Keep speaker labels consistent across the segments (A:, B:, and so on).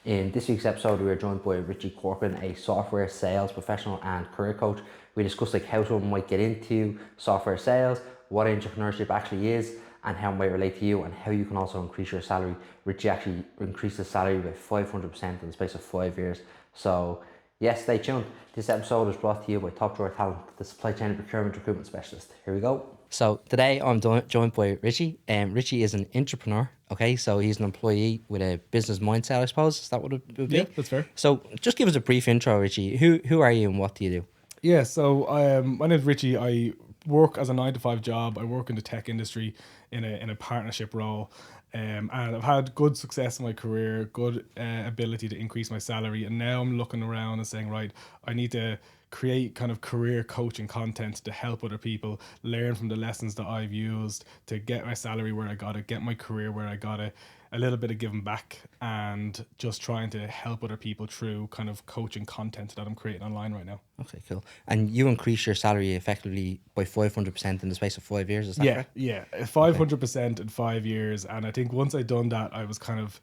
A: In this week's episode, we are joined by Richie Corcoran, a software sales professional and career coach. We discussed how someone might get into software sales, what entrepreneurship actually is, and how it might relate to you, and how you can also increase your salary. Richie actually increased his salary by 500% in the space of 5 years. So yes, stay tuned. This episode is brought to you by Top Drawer Talent, the supply chain and procurement recruitment specialist. Here we go. So today I'm joined by Richie. Richie is an entrepreneur. Okay, so he's an employee with a business mindset, I suppose. Is that what it would be?
B: Yeah, that's fair.
A: So just give us a brief intro, Richie. Who are you and what do you do?
B: Yeah, so my name is Richie. I work as a 9-to-5 job. I work in the tech industry in a partnership role. And I've had good success in my career, good ability to increase my salary. And now I'm looking around and saying, right, I need to create kind of career coaching content to help other people learn from the lessons that I've used to get my salary where I got it, get my career where I got it, a little bit of giving back, and just trying to help other people through kind of coaching content that I'm creating online right now.
A: Okay, cool. And you increase your salary effectively by 500% in the space of 5 years, is that correct?
B: Yeah, 500% in 5 years. And I think once I'd done that, I was kind of,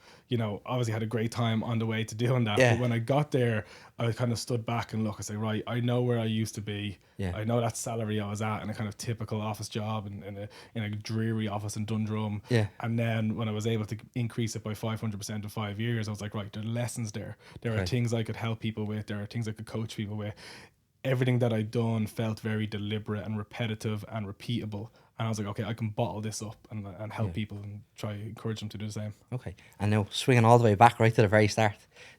B: obviously had a great time on the way to doing that.
A: Yeah.
B: But when I got there, I kind of stood back and looked and say, right, I know where I used to be.
A: Yeah.
B: I know that salary I was at in a kind of typical office job in a dreary office in Dundrum.
A: Yeah.
B: And then when I was able to increase it by 500% in 5 years, I was like, right, there are lessons there. There are things I could help people with. There are things I could coach people with. Everything that I'd done felt very deliberate and repetitive and repeatable. And I was like, okay, I can bottle this up and help people and try to encourage them to do the same.
A: Okay. And now swinging all the way back right to the very start,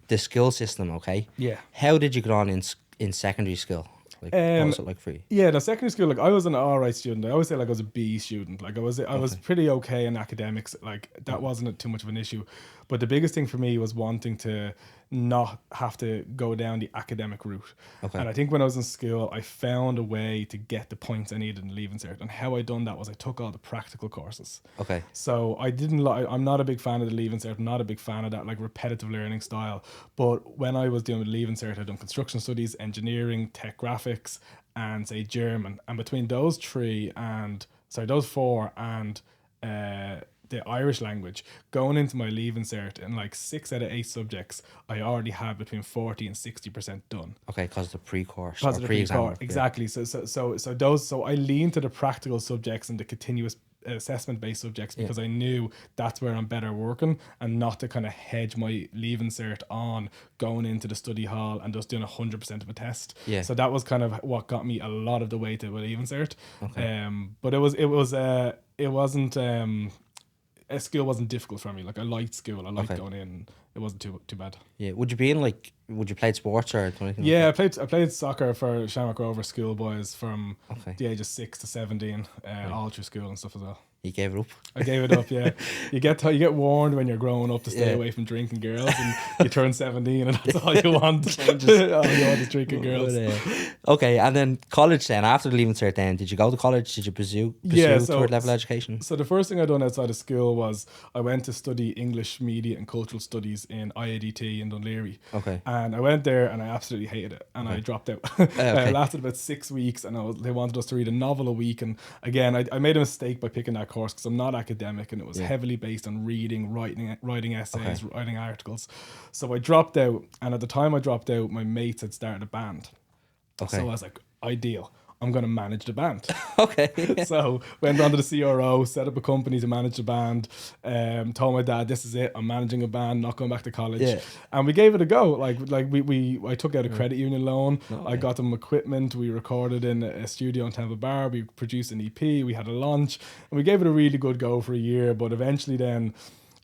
A: the school system, okay?
B: Yeah.
A: How did you get on in secondary school? Like, what was it like for you?
B: Yeah, the secondary school, like I was an alright student. I always say like I was a B student. Like I was pretty okay in academics. Like that wasn't too much of an issue. But the biggest thing for me was wanting to not have to go down the academic route.
A: Okay.
B: And I think when I was in school, I found a way to get the points I needed in Leaving Cert. And how I done that was I took all the practical courses.
A: Okay.
B: So I didn't like. I'm not a big fan of the Leaving Cert. I'm not a big fan of that like repetitive learning style. But when I was doing the Leaving Cert, I'd done construction studies, engineering, tech graphics, and say German. And between those those four and the Irish language, going into my Leaving Cert in like 6 out of 8 subjects, I already had between 40 and 60% done.
A: Okay, because the pre-course
B: Because
A: or
B: of the
A: pre-exam.
B: pre-course, exactly. So I leaned to the practical subjects and the continuous assessment-based subjects because I knew that's where I'm better working, and not to kind of hedge my Leaving Cert on going into the study hall and just doing 100% of a test.
A: Yeah.
B: So that was kind of what got me a lot of the way to a Leaving Cert.
A: Okay.
B: But it wasn't. School wasn't difficult for me. Like I liked school. I liked going in. It wasn't too bad.
A: Yeah. Would you play sports or anything?
B: Yeah,
A: like
B: I played soccer for Shamrock Rovers schoolboys from
A: Okay.
B: the age of 6 to 17, all through school and stuff as well.
A: You gave it up?
B: I gave it up. Yeah, you get warned when you're growing up to stay away from drinking girls, and you turn 17, and that's all you want. All you want is drinking girls.
A: Okay, and then college. Then after the Leaving Cert, then did you go to college? Did you pursue third level education?
B: So the first thing I done outside of school was I went to study English Media and Cultural Studies in IADT in Dunleary.
A: Okay.
B: And I went there and I absolutely hated it, and I dropped out.
A: Okay.
B: It lasted about 6 weeks, and they wanted us to read a novel a week. And again, I made a mistake by picking that course because I'm not academic, and it was heavily based on reading, writing essays, writing articles. So I dropped out, and at the time I dropped out, my mates had started a band.
A: Okay.
B: So I was like, ideal. I'm going to manage the band.
A: Okay.
B: So went on to the CRO, set up a company to manage the band, told my dad, this is it, I'm managing a band, not going back to college.
A: Yeah.
B: And we gave it a go. I took out a credit union loan. I got them equipment. We recorded in a studio in Temple Bar. We produced an EP. We had a launch, and we gave it a really good go for a year. But eventually then,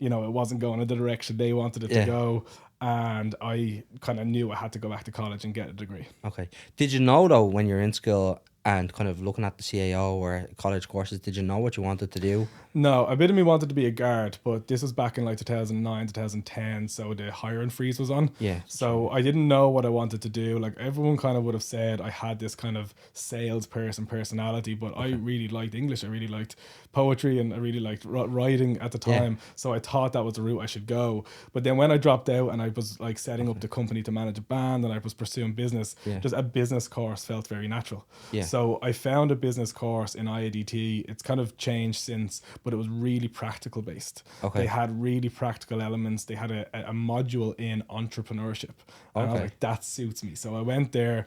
B: it wasn't going in the direction they wanted it to go. And I kind of knew I had to go back to college and get a degree.
A: Okay. Did you know though, when you're in school and kind of looking at the CAO or college courses, did you know what you wanted to do?
B: No, a bit of me wanted to be a guard, but this was back in like 2009, 2010, so the hiring freeze was on.
A: Yeah.
B: So I didn't know what I wanted to do. Like everyone kind of would have said I had this kind of salesperson personality, but I really liked English. I really liked poetry, and I really liked writing at the time. Yeah. So I thought that was the route I should go. But then when I dropped out and I was like setting up the company to manage a band, and I was pursuing business, just a business course felt very natural.
A: Yeah.
B: So So I found a business course in IADT. It's kind of changed since, but it was really practical based.
A: Okay.
B: They had really practical elements. They had a module in entrepreneurship. And I was
A: Okay.
B: like, that suits me. So I went there.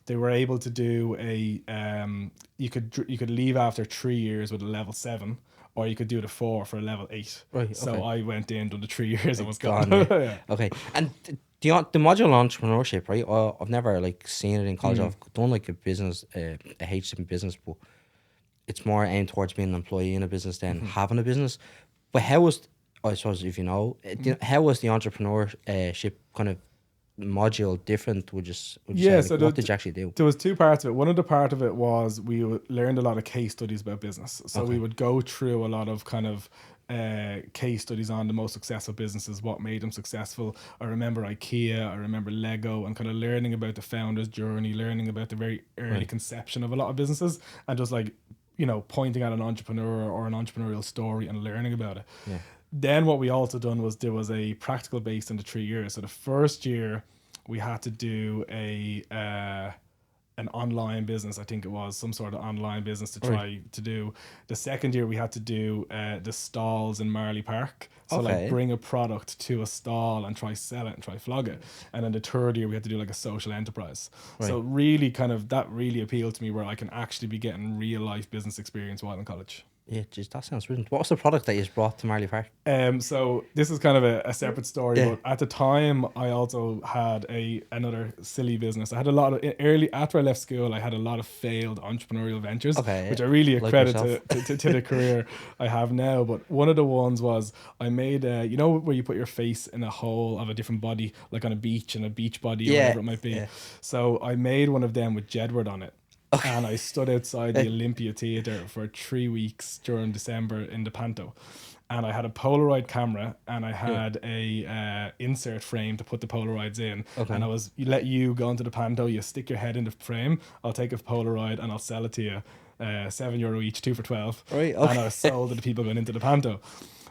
B: They were able to do you could leave after 3 years with a level 7, or you could do the 4 for a level 8.
A: Right,
B: So
A: okay.
B: I went in, done the 3 years, and was
A: Gone,
B: gone.
A: yeah.
B: Yeah.
A: Okay. And the module on entrepreneurship, right? I've never like seen it in college. I've done like a business, a HTML business, but it's more aimed towards being an employee in a business than having a business. But how was, I suppose, if you know, how was the entrepreneurship kind of module different? Would you
B: Yeah,
A: say,
B: so
A: like, what did you actually do?
B: there was 2 parts of it. One of the part of it was we learned a lot of case studies about business. So we would go through a lot of kind of case studies on the most successful businesses, what made them successful. I remember IKEA, I remember Lego, and kind of learning about the founder's journey, learning about the very early conception of a lot of businesses, and just like, you know, pointing at an entrepreneur or an entrepreneurial story and learning about it.
A: Yeah.
B: Then what we also done was there was a practical base in the 3 years. So the first year we had to do an online business. I think it was some sort of online business to try to do. The second year we had to do the stalls in Marley Park. So
A: Okay.
B: like bring a product to a stall and try sell it and try flog it. And then the third year we had to do like a social enterprise. So really kind of that really appealed to me, where I can actually be getting real life business experience while in college.
A: Yeah, geez, that sounds brilliant. What was the product that you brought to Marley Park?
B: So this is kind of a separate story,
A: Yeah.
B: but at the time I also had another silly business. I had a lot of early, after I left school, I had a lot of failed entrepreneurial ventures,
A: Okay,
B: which I really
A: like
B: credit
A: yourself.
B: to the career I have now. But one of the ones was I made you know where you put your face in a hole of a different body, like on a beach, in a beach body or
A: Yeah,
B: whatever it might be.
A: yeah.
B: So I made one of them with Jedward on it. And I stood outside the Olympia Theatre for 3 weeks during December in the Panto. And I had a Polaroid camera, and I had a insert frame to put the Polaroids in.
A: Okay.
B: And you let you go into the Panto, you stick your head in the frame, I'll take a Polaroid and I'll sell it to you. €7 each, 2 for 12.
A: Right,
B: And
A: okay.
B: I sold to the people going into the Panto.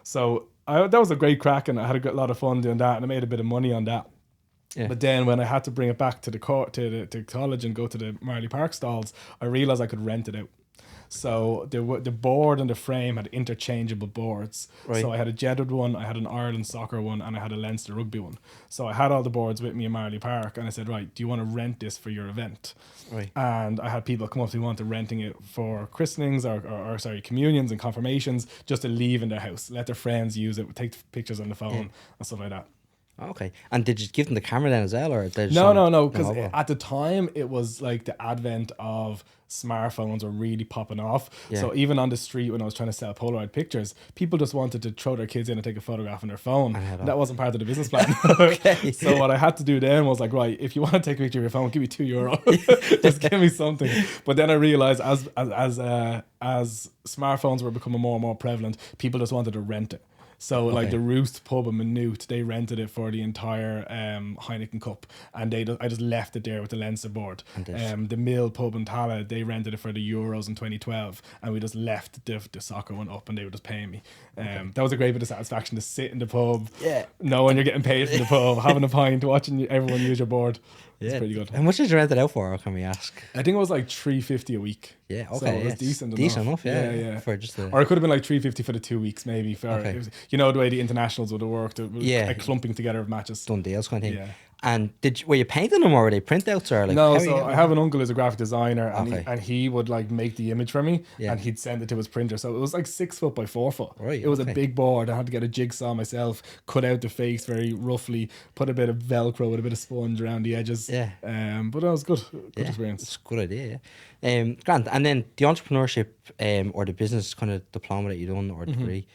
B: So that was a great crack, and I had a lot of fun doing that, and I made a bit of money on that.
A: Yeah.
B: But then when I had to bring it back to the to college and go to the Marley Park stalls, I realized I could rent it out. So the board and the frame had interchangeable boards.
A: Right.
B: So I had a Jedward one, I had an Ireland soccer one, and I had a Leinster rugby one. So I had all the boards with me in Marley Park, and I said, right, do you want to rent this for your event?
A: Right.
B: And I had people come up to me wanting renting it for christenings or communions and confirmations, just to leave in their house, let their friends use it, take pictures on the phone and stuff like that.
A: Okay. And did you give them the camera then as well, or they just
B: No, because
A: mobile?
B: at the time it was like the advent of smartphones were really popping off.
A: Yeah.
B: So even on the street when I was trying to sell Polaroid pictures, people just wanted to throw their kids in and take a photograph on their phone. And that wasn't part of the business plan.
A: Okay.
B: So what I had to do then was like, right, if you want to take a picture of your phone, give me €2. Just give me something. But then I realized as smartphones were becoming more and more prevalent, people just wanted to rent it. So like the Roost pub in Maynooth, they rented it for the entire Heineken Cup, and I just left it there with the Leinster board. The Mill pub in Tala, they rented it for the Euros in 2012, and we just left the soccer one up, and they were just paying me. That was a great bit of satisfaction to sit in the pub, knowing you're getting paid from the pub, having a pint, watching everyone use your board. It's pretty good.
A: How much did you rent it out for, can we ask?
B: I think it was like $3.50 a week.
A: Yeah, okay.
B: So it was decent
A: enough, yeah. For just
B: or it could have been like $3.50 for the 2 weeks, maybe. It was, you know, the way the internationals would have worked, it was a clumping together of matches.
A: Done deals kind of thing.
B: Yeah.
A: And were you painting them, or were they printouts, or like?
B: No, so I have an uncle who's a graphic designer, and,
A: Okay.
B: he would like make the image for me,
A: Yeah.
B: and he'd send it to his printer. So it was like 6 foot by 4 foot.
A: Right,
B: It was
A: okay.
B: a big board. I had to get a jigsaw myself, cut out the face very roughly, put a bit of Velcro with a bit of sponge around the edges.
A: Yeah.
B: But that was good experience.
A: It's a good idea. Grant, and then the entrepreneurship or the business kind of diploma that you done, or degree.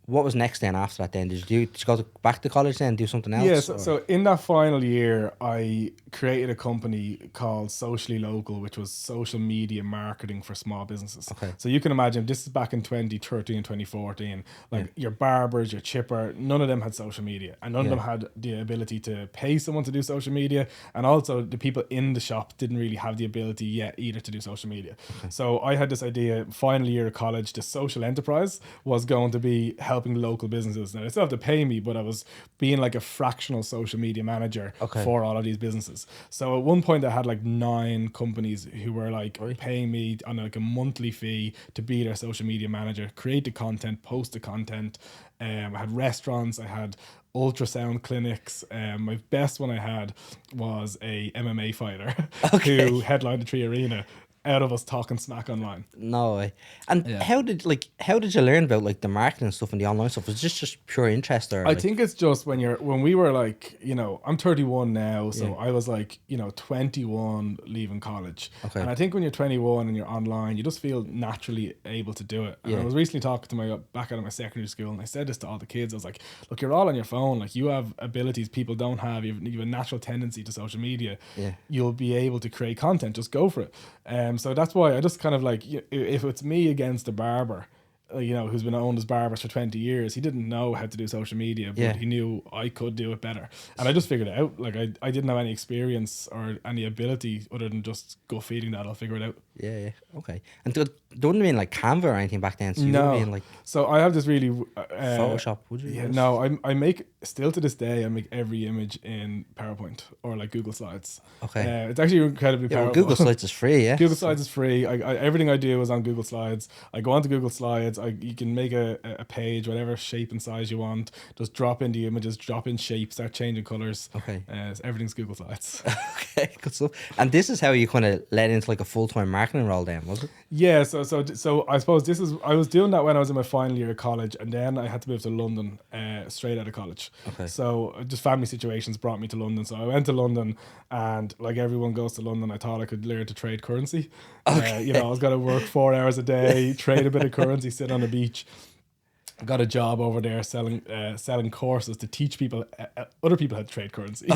A: What was next then after that then? Did you go back to college then and do something else?
B: Yeah,
A: or-
B: so in that final year, I created a company called Socially Local, which was social media marketing for small businesses.
A: Okay.
B: So you can imagine, this is back in 2013, 2014, like your barbers, your chipper, none of them had social media, and none of them had the ability to pay someone to do social media, and also the people in the shop didn't really have the ability yet either to do social media. So I had this idea, final year of college, the social enterprise was going to be helping local businesses. Now they still have to pay me, but I was being like a fractional social media manager for all of these businesses. So at one point I had like 9 companies who were like paying me on like a monthly fee to be their social media manager, create the content, post the content. I had restaurants, I had ultrasound clinics. My best one I had was a MMA fighter who headlined the 3 Arena out of us talking smack online.
A: No way. And how did you learn about like the marketing stuff and the online stuff? Was this just pure interest, or
B: I think it's just when we were like, you know, I'm 31 now, so I was like, you know, 21 leaving college. And I think when you're 21 and you're online, you just feel naturally able to do it. And I was recently talking to back out of my secondary school, and I said this to all the kids. I was like, look, you're all on your phone. Like, you have abilities people don't have. You have a natural tendency to social media. You'll be able to create content. Just go for it. So that's why I just kind of like, if it's me against a barber, you know, who's been owned as barbers for 20 years, he didn't know how to do social media, but he knew I could do it better. And I just figured it out. Like, I didn't have any experience or any ability other than just gut feeding that. I'll figure it out.
A: Okay. And there wouldn't have been like Canva or anything back then, so you
B: no.
A: would have been like
B: so I have this really
A: Photoshop, would you?
B: No, I make, still to this day, I make every image in PowerPoint or like Google Slides. It's actually incredibly powerful.
A: Well, Google Slides is free.
B: Google Slides is free. Everything I do is on Google Slides. I go onto Google Slides. You can make a page, whatever shape and size you want. Just drop in the images, drop in shapes, start changing colors. So everything's Google Slides.
A: Good stuff. And this is how you kind of led into like a full-time marketing role then, was it?
B: Yeah, so I suppose I was doing that when I was in my final year of college, and then I had to move to London straight out of college. So just family situations brought me to London. So I went to London, and like everyone goes to London, I thought I could learn to trade currency. You know, I was going to work 4 hours a day, trade a bit of currency, sit on the beach. Got a job over there selling courses to teach people, other people how to trade currency.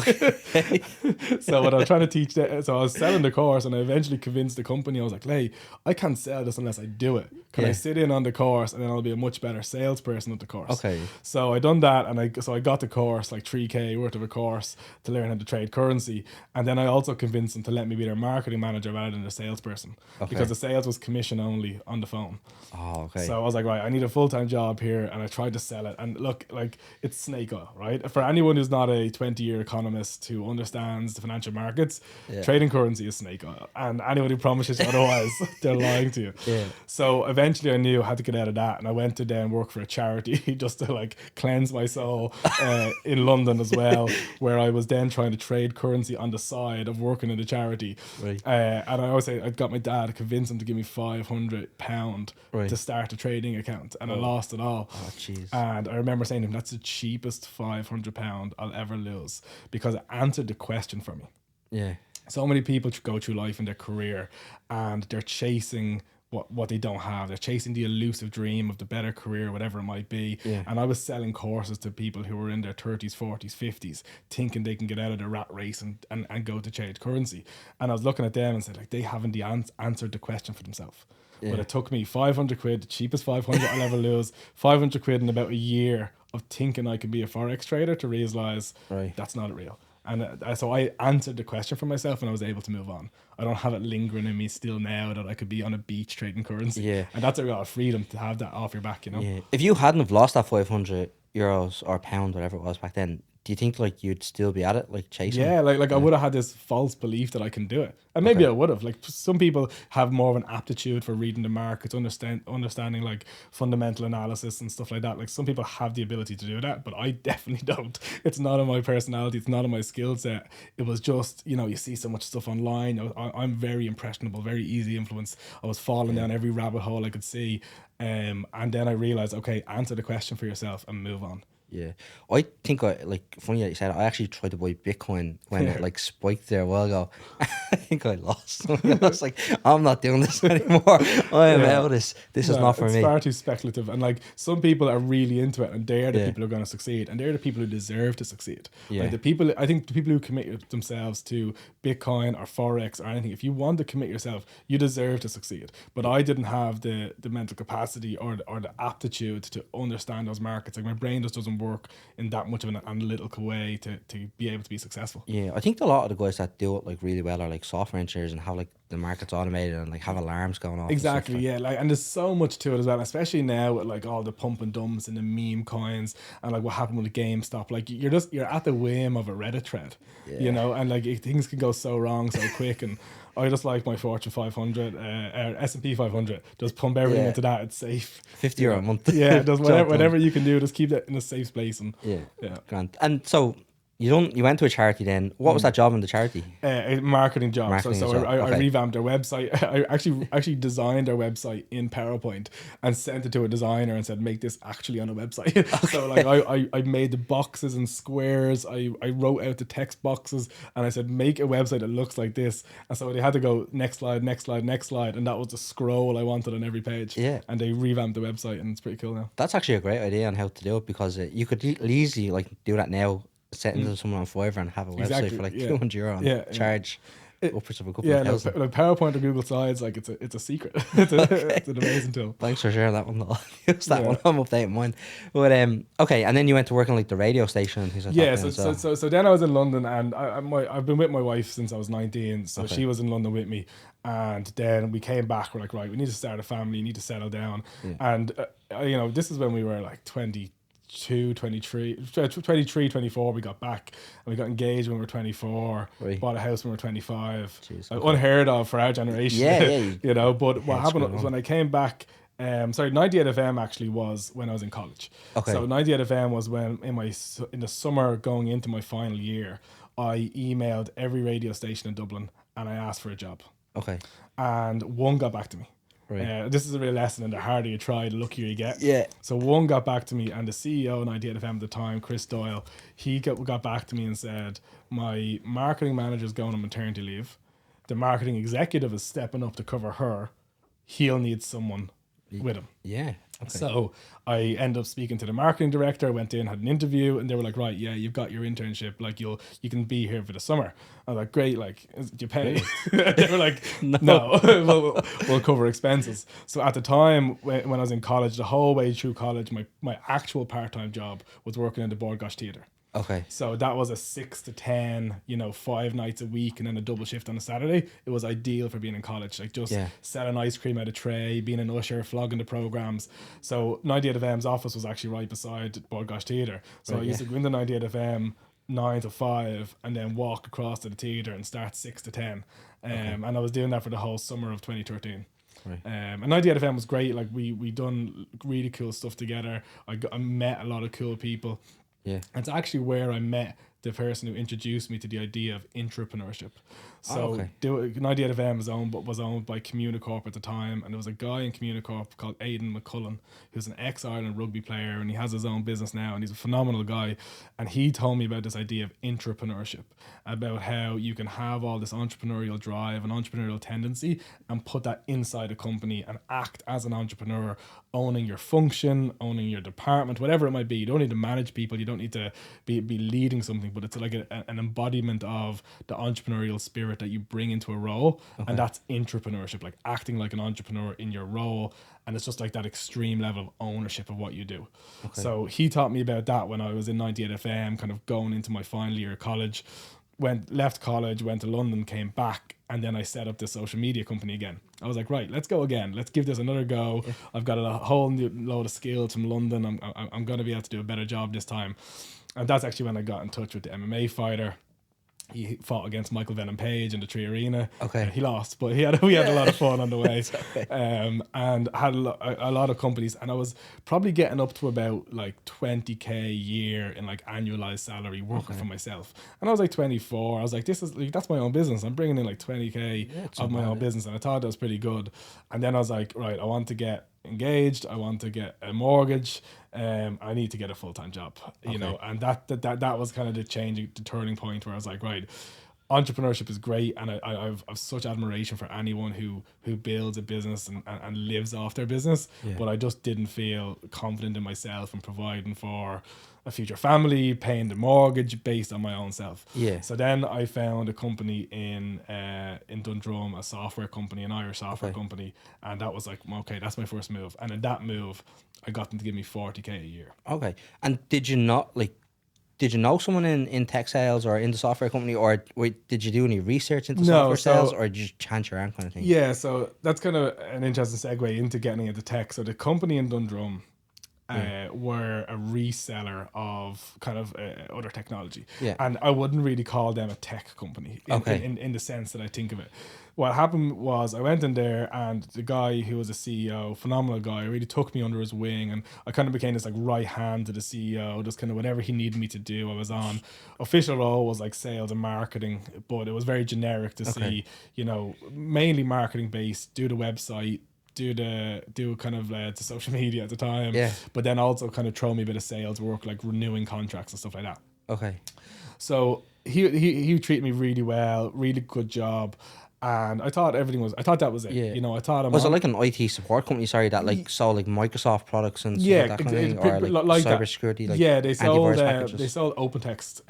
B: So what I was trying to teach, so I was selling the course, and I eventually convinced the company. I was like, hey, I can't sell this unless I do it. Can I sit in on the course, and then I'll be a much better salesperson of the course. So I done that, and I got the course, like 3K worth of a course to learn how to trade currency. And then I also convinced them to let me be their marketing manager rather than a salesperson, because the sales was commission only on the phone. So I was like, right, I need a full-time job here. And I tried to sell it, and look, like, it's snake oil, right? For anyone who's not a 20-year economist who understands the financial markets, trading currency is snake oil, and anyone who promises otherwise, they're lying to you. So eventually I knew I had to get out of that, and I went to then work for a charity just to like cleanse my soul in London as well, where I was then trying to trade currency on the side of working in a charity. And I always say I got my dad to convince him to give me £500 to start a trading account, and I lost it all. And I remember saying to him, that's the cheapest £500 I'll ever lose, because it answered the question for me. So many people go through life in their career, and they're chasing what they don't have. They're chasing the elusive dream of the better career, whatever it might be. And I was selling courses to people who were in their 30s, 40s, 50s, thinking they can get out of the rat race and go to change currency. And I was looking at them and said, like, they haven't answered the question for themselves. But it took me 500 quid, the cheapest 500 I'll ever lose, 500 quid in about a year of thinking I could be a Forex trader, to realize that's not real. And so I answered the question for myself, and I was able to move on. I don't have it lingering in me still now that I could be on a beach trading currency. And that's a lot of freedom to have that off your back, you know?
A: If you hadn't have lost that €500 or pound, whatever it was back then, do you think like you'd still be at it, like chasing?
B: Like I would have had this false belief that I can do it, and maybe I would have. Like, some people have more of an aptitude for reading the markets, understanding like fundamental analysis and stuff like that. Like, some people have the ability to do that, but I definitely don't. It's not in my personality. It's not in my skill set. It was just, you know, you see so much stuff online. I'm very impressionable, very easy influence. I was falling down every rabbit hole I could see, and then I realized, okay, answer the question for yourself and move on.
A: I think funny that you said, I actually tried to buy Bitcoin when it like spiked there a while ago. I think I lost. I was like, I'm not doing this anymore. I am out of this. This is not for me.
B: It's far too speculative. And like, some people are really into it, and they're the people who are going to succeed, and they're the people who deserve to succeed. Like, I think the people who commit themselves to Bitcoin or Forex or anything, if you want to commit yourself, you deserve to succeed. But I didn't have the mental capacity or the aptitude to understand those markets. Like, my brain just doesn't and work in that much of an analytical way to be able to be successful.
A: Yeah, I think a lot of the guys that do it like really well are like software engineers and have like the market's automated and like have alarms going off.
B: Exactly,
A: and stuff
B: yeah. Like, and there's so much to it as well, especially now with like all the pump and dumps and the meme coins and like what happened with GameStop. Like you're at the whim of a Reddit thread, you know, and like things can go so wrong so quick. And I just like my Fortune 500, S&P 500. Just pump everything into that. It's safe.
A: €50 a month.
B: Yeah, just whatever you can do, just keep that in a safe space. And
A: yeah. Grand. And so you went to a charity then. What was that job in the charity?
B: A marketing job.
A: Marketing
B: so
A: job.
B: I revamped their website. I actually designed their website in PowerPoint and sent it to a designer and said, make this actually on a website. So like I made the boxes and squares. I wrote out the text boxes and I said, make a website that looks like this. And so they had to go next slide, next slide, next slide. And that was the scroll I wanted on every page.
A: Yeah.
B: And they revamped the website and it's pretty cool now.
A: That's actually a great idea on how to do it, because you could easily like do that now, set into someone on Fiverr and have a website for like €200 and charge upwards of a couple of thousand.
B: Like PowerPoint or Google Slides, like it's a secret. It's an amazing tool.
A: Thanks for sharing that one. I'll use that one. I'm updating mine. But okay, and then you went to work on like the radio station and things like that.
B: Yeah, so then I was in London, and I've been with my wife since I was 19, so she was in London with me, and then we came back. We're like, right, we need to start a family, need to settle down, and you know, this is when we were like 23, 24, we got back and we got engaged when we were 24, bought a house when we were 25.
A: Jeez,
B: unheard of for our generation.
A: Yeah.
B: You know, but what happened was when I came back, 98 FM actually was when I was in college.
A: Okay.
B: So 98 FM was when in the summer going into my final year, I emailed every radio station in Dublin and I asked for a job.
A: Okay.
B: And one got back to me.
A: Right.
B: This is a real lesson, and the harder you try, the luckier you get.
A: Yeah.
B: So one got back to me, and the CEO of 98 FM at the time, Chris Doyle, he got back to me and said, my marketing manager is going on maternity leave. The marketing executive is stepping up to cover her. He'll need someone with him.
A: Yeah. Okay.
B: So I ended up speaking to the marketing director, went in, had an interview, and they were like, right, yeah, you've got your internship, like you can be here for the summer. I was like, great, like, do you pay? They were like, no. we'll cover expenses. So at the time when I was in college, the whole way through college, my actual part-time job was working in the Bord Gáis Theatre.
A: Okay.
B: So that was a 6 to 10, 5 nights a week and then a double shift on a Saturday. It was ideal for being in college. Like just selling ice cream out of tray, being an usher, flogging the programs. So 98 FM's office was actually right beside Bord Gáis Theatre. So I used to go into 98 FM 9 to 5 and then walk across to the theatre and start 6 to 10. And I was doing that for the whole summer of 2013.
A: Right.
B: And 98 FM was great. Like we done really cool stuff together. I met a lot of cool people.
A: Yeah.
B: It's actually where I met the person who introduced me to the idea of intrapreneurship. So 98 FM was owned by Communicorp at the time, and there was a guy in Communicorp called Aidan McCullen, who's an ex-Ireland rugby player, and he has his own business now, and he's a phenomenal guy. And he told me about this idea of intrapreneurship, about how you can have all this entrepreneurial drive and entrepreneurial tendency and put that inside a company and act as an entrepreneur, owning your function, owning your department, whatever it might be. You don't need to manage people, you don't need to be leading something, but it's like an embodiment of the entrepreneurial spirit that you bring into a role. And that's intrapreneurship, like acting like an entrepreneur in your role. And it's just like that extreme level of ownership of what you do. So he taught me about that when I was in 98 FM, kind of going into my final year of college. Left college, went to London, came back, and then I set up this social media company again. I was like, right, let's go again. Let's give this another go. I've got a whole new load of skills from London. I'm going to be able to do a better job this time. And that's actually when I got in touch with the MMA fighter. He fought against Michael Venom Page in the Tree Arena. He lost, but we had a lot of fun on the way. And had a lot of companies, and I was probably getting up to about like 20k a year in like annualized salary working for myself. And I was like 24. I was like, that's my own business. I'm bringing in like 20k of my own business, and I thought that was pretty good. And then I was like, right, I want to get engaged, I want to get a mortgage, I need to get a full-time job, you know. And that was kind of the turning point where I was like, right, entrepreneurship is great, and I've such admiration for anyone who builds a business and lives off their business, but I just didn't feel confident in myself and providing for a future family, paying the mortgage based on my own self.
A: Yeah.
B: So then I found a company in Dundrum, a software company, an Irish software company, and that was like, okay, that's my first move. And in that move, I got them to give me 40k a year.
A: Okay. And did you know someone in tech sales or in the software company, or did you do any research into software sales, or did you just chance your arm kind of thing?
B: Yeah, so that's kind of an interesting segue into getting into tech. So the company in Dundrum were a reseller of kind of other technology.
A: Yeah.
B: And I wouldn't really call them a tech company in the sense that I think of it. What happened was I went in there, and the guy who was a CEO, phenomenal guy, really took me under his wing, and I kind of became this like right hand to the CEO, just kind of whatever he needed me to do, I was on. Official role was like sales and marketing, but it was very generic to see, you know, mainly marketing based, do the website, do kind of the social media at the time, but then also kind of throw me a bit of sales work, like renewing contracts and stuff like that.
A: Okay.
B: So he treated me really well, really good job. And I thought that was it.
A: Yeah.
B: You know, I thought
A: was it like an IT support company? Sorry, that like sold like Microsoft products and stuff like that kind of thing, or like cybersecurity, like
B: they sold
A: packages?
B: open text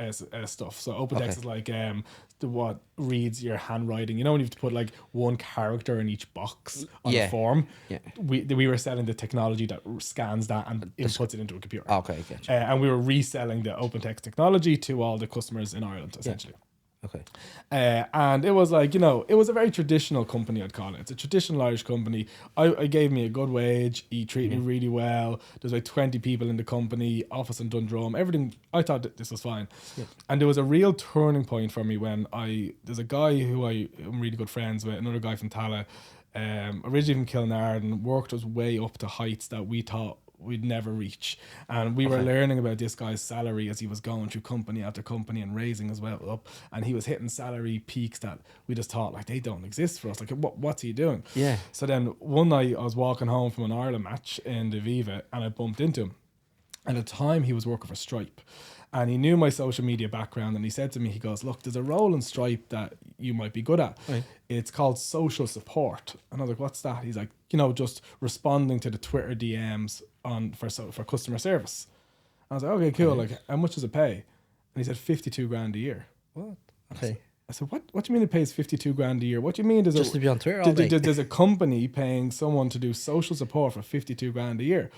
B: stuff. So open text is like what reads your handwriting. You know, when you have to put like one character in each box on a form. Yeah. We were selling the technology that scans that and inputs it into a computer.
A: Okay, gotcha.
B: And we were reselling the open text technology to all the customers in Ireland, essentially.
A: Okay.
B: And it was like, you know, it was a very traditional company, I'd call it. It's a traditional Irish company. I gave me a good wage. He treated me really well. There's like 20 people in the company, office in Dundrum, everything. I thought that this was fine. Yeah. And there was a real turning point for me when there's a guy who I'm really good friends with, another guy from Tala, originally from Kilnarden, worked his way up to heights that we thought we'd never reach, and we were learning about this guy's salary as he was going through company after company and raising as well up, and he was hitting salary peaks that we just thought like they don't exist for us, like what's he doing?
A: Yeah.
B: So then one night I was walking home from an Ireland match in the Viva, and I bumped into him, and at the time he was working for Stripe, and he knew my social media background, and he said to me, he goes, look, there's a role in Stripe that you might be good at. Right. It's called social support. And I was like, what's that? He's like, you know, just responding to the Twitter DMs for customer service. I was like, okay, cool. Like, how much does it pay? And he said 52 grand a year. What? Okay. I said, what do you mean it pays 52 grand a year? What do you mean
A: just to be on Twitter all day?
B: There's a company paying someone to do social support for 52 grand a year?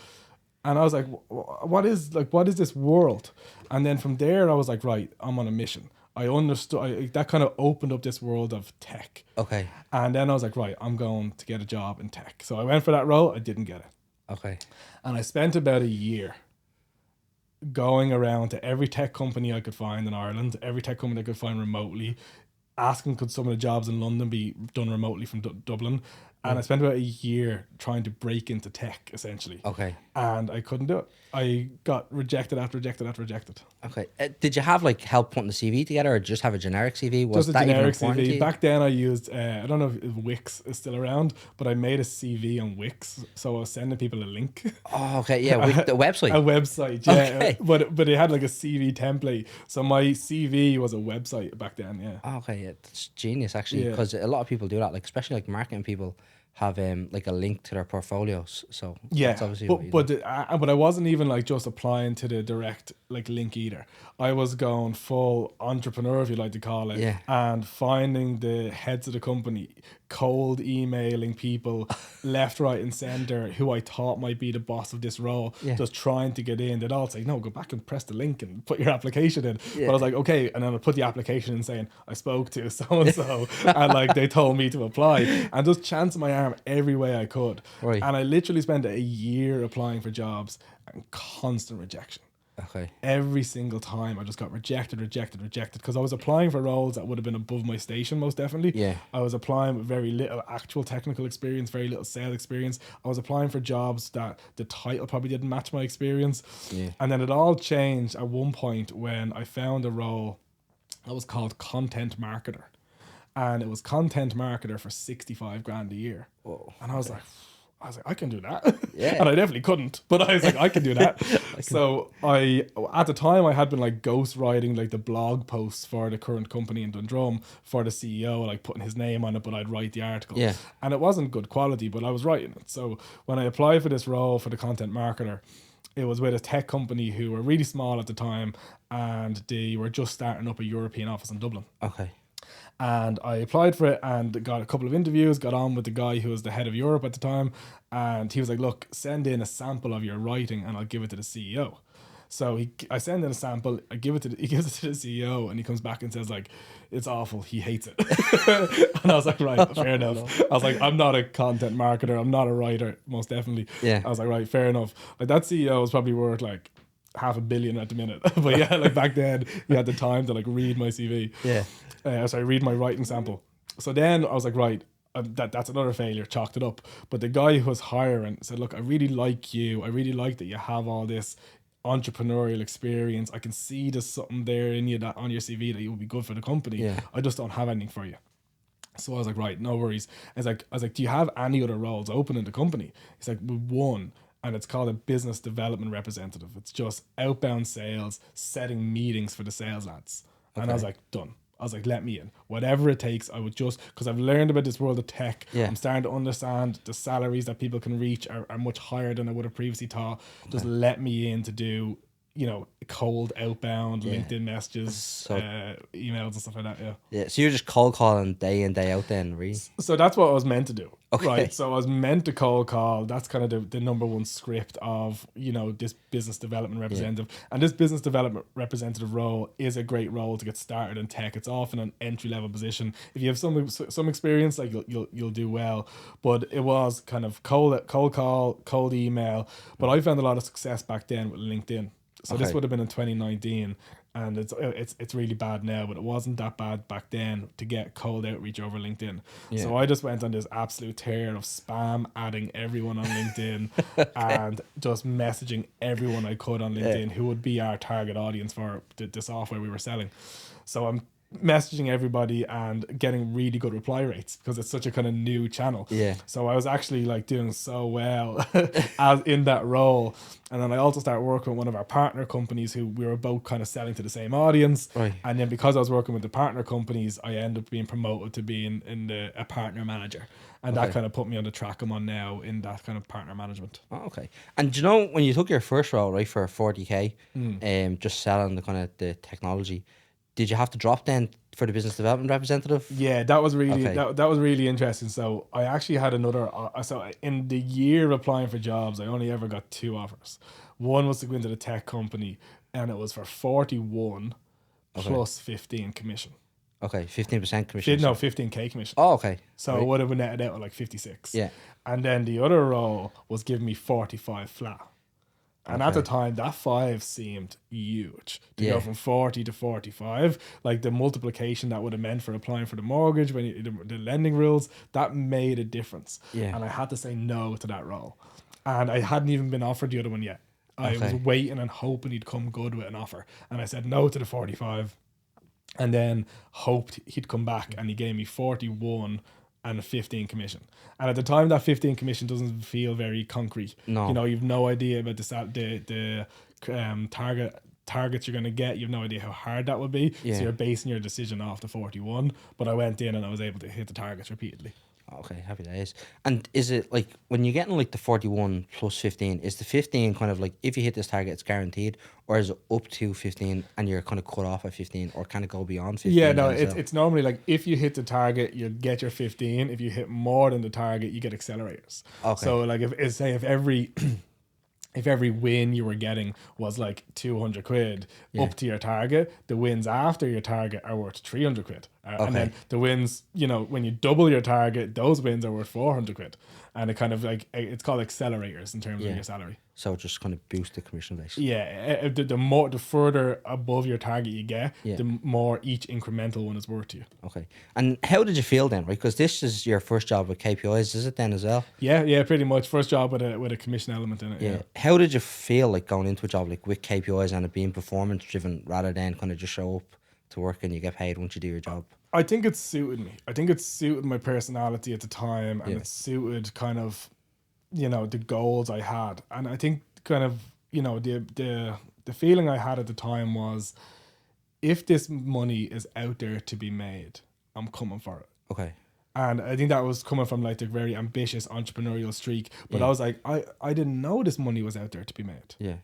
B: And I was like, what is this world? And then from there, I was like, right, I'm on a mission. I understood, that kind of opened up this world of tech.
A: Okay.
B: And then I was like, right, I'm going to get a job in tech. So I went for that role. I didn't get it.
A: Okay.
B: And I spent about a year going around to every tech company I could find in Ireland, every tech company I could find remotely, asking could some of the jobs in London be done remotely from Dublin. And I spent about a year trying to break into tech, essentially.
A: Okay.
B: And I couldn't do it. I got rejected after rejected after rejected.
A: Okay. Did you have like help putting the CV together, or just have a generic CV? Was
B: just a generic CV. Back then I used, I don't know if Wix is still around, but I made a CV on Wix. So I was sending people a link.
A: Oh, okay. Yeah, with the website.
B: A website, yeah.
A: Okay.
B: But it had like a CV template. So my CV was a website back then, yeah.
A: Oh, okay, yeah. That's genius, actually, because a lot of people do that, like especially like marketing people have like a link to their portfolios. So that's obviously
B: but I wasn't even like just applying to the direct like link either. I was going full entrepreneur, if you like to call it, and finding the heads of the company, cold emailing people left, right, and center who I thought might be the boss of this role, just trying to get in. They'd all say, no, go back and press the link and put your application in. But I was like, okay, and then I put the application in saying I spoke to so and so, and like they told me to apply, and just chance my arm every way I could. Right. And I literally spent a year applying for jobs and constant rejection.
A: Okay.
B: Every single time I just got rejected because I was applying for roles that would have been above my station, most definitely.
A: Yeah.
B: I was applying with very little actual technical experience, very little sales experience. I was applying for jobs that the title probably didn't match my experience. Yeah. And then it all changed at one point when I found a role that was called content marketer. And it was content marketer for 65 grand a year. Whoa. And I was like, I can do that. Yeah. And I definitely couldn't, but I was like, I can do that. So at the time I had been like ghostwriting like the blog posts for the current company in Dundrum for the CEO, like putting his name on it, but I'd write the article. Yeah. And it wasn't good quality, but I was writing it. So when I applied for this role for the content marketer, It was with a tech company who were really small at the time, and they were just starting up a European office in Dublin.
A: Okay.
B: And I applied for it and got a couple of interviews, got on with the guy who was the head of Europe at the time. And he was like, look, send in a sample of your writing and I'll give it to the CEO. So I send in a sample, he gives it to the CEO, and he comes back and says like, it's awful, he hates it. And I was like, right, fair enough. I was like, I'm not a content marketer, I'm not a writer, most definitely.
A: Yeah.
B: I was like, right, fair enough. Like that CEO was probably worth like $500 million at the minute. But yeah, like back then he had the time to like read my CV.
A: Yeah.
B: Sorry, read my writing sample. So then I was like, right, that's another failure, chalked it up. But the guy who was hiring said, look, I really like you. I really like that you have all this entrepreneurial experience. I can see there's something there in you that on your CV that you would be good for the company.
A: Yeah.
B: I just don't have anything for you. So I was like, right, no worries. I was like, do you have any other roles open in the company? He's like, well, one, and it's called a business development representative. It's just outbound sales, setting meetings for the sales lads. And I was like, done. I was like, let me in. Whatever it takes, I would just, because I've learned about this world of tech.
A: Yeah.
B: I'm starting to understand the salaries that people can reach are much higher than I would have previously thought. Just let me in to do, you know, cold outbound, LinkedIn messages, emails and stuff like that. Yeah.
A: Yeah. So you're just cold calling day in, day out then, really?
B: So that's what I was meant to do.
A: Okay.
B: Right. So I was meant to cold call. That's kind of the number one script of, you know, this business development representative. And this business development representative role is a great role to get started in tech. It's often an entry level position. If you have some experience, like you'll do well. But it was kind of cold call, cold email. But I found a lot of success back then with LinkedIn. So this would have been in 2019, and it's really bad now, but it wasn't that bad back then to get cold outreach over LinkedIn. Yeah. So I just went on this absolute tear of spam, adding everyone on LinkedIn and just messaging everyone I could on LinkedIn who would be our target audience for the software we were selling. So I'm messaging everybody and getting really good reply rates because it's such a kind of new channel.
A: Yeah.
B: So I was actually like doing so well as in that role. And then I also started working with one of our partner companies who we were both kind of selling to the same audience.
A: Right.
B: And then because I was working with the partner companies, I ended up being promoted to being a partner manager. And that kind of put me on the track I'm on now in that kind of partner management.
A: Oh, okay. And do you know when you took your first role, right, for 40K, just selling the kind of the technology, did you have to drop then for the business development representative?
B: Yeah, that was really that was really interesting. So I actually had another. So in the year of applying for jobs, I only ever got 2 offers. One was to go into the tech company, and it was for 41 plus 15 commission.
A: Okay, 15% commission.
B: No, 15K commission.
A: Oh, okay.
B: So it would have netted out at like 56.
A: Yeah.
B: And then the other role was giving me 45 flat. And at the time, that 5 seemed huge to go from 40 to 45. Like the multiplication that would have meant for applying for the mortgage, the lending rules, that made a difference.
A: Yeah.
B: And I had to say no to that role. And I hadn't even been offered the other one yet. I was waiting and hoping he'd come good with an offer. And I said no to the 45 and then hoped he'd come back, and he gave me 41 and a 15 commission. And at the time, that 15 commission doesn't feel very concrete.
A: No.
B: You know, you've no idea about the targets you're going to get. You have no idea how hard that would be.
A: Yeah.
B: So you're basing your decision off the 41. But I went in and I was able to hit the targets repeatedly.
A: Okay, happy days. And is it like when you're getting like the 41 plus 15, is the 15 kind of like if you hit this target, it's guaranteed, or is it up to 15 and you're kind of cut off at 15, or kind of go beyond 15?
B: Yeah, no, it's normally like if you hit the target, you get your 15. If you hit more than the target, you get accelerators. Okay. So like if every win you were getting was like 200 quid up to your target, the wins after your target are worth 300 quid. And then the wins, you know, when you double your target, those wins are worth 400 quid. And it kind of like, it's called accelerators in terms of your salary.
A: So it just kind of boosts the commission base.
B: Yeah, the further above your target you get, the more each incremental one is worth to you.
A: Okay. And how did you feel then, right? Because this is your first job with KPIs, is it then as well?
B: Yeah, pretty much. First job with a commission element in it.
A: Yeah. How did you feel like going into a job like with KPIs and it being performance driven rather than kind of just show up to work and you get paid once you do your job?
B: I think it suited me. I think it suited my personality at the time, and it suited kind of, you know, the goals I had. And I think kind of, you know, the feeling I had at the time was, if this money is out there to be made, I'm coming for it.
A: Okay.
B: And I think that was coming from like the very ambitious entrepreneurial streak. But I was like, I didn't know this money was out there to be made.
A: Yeah.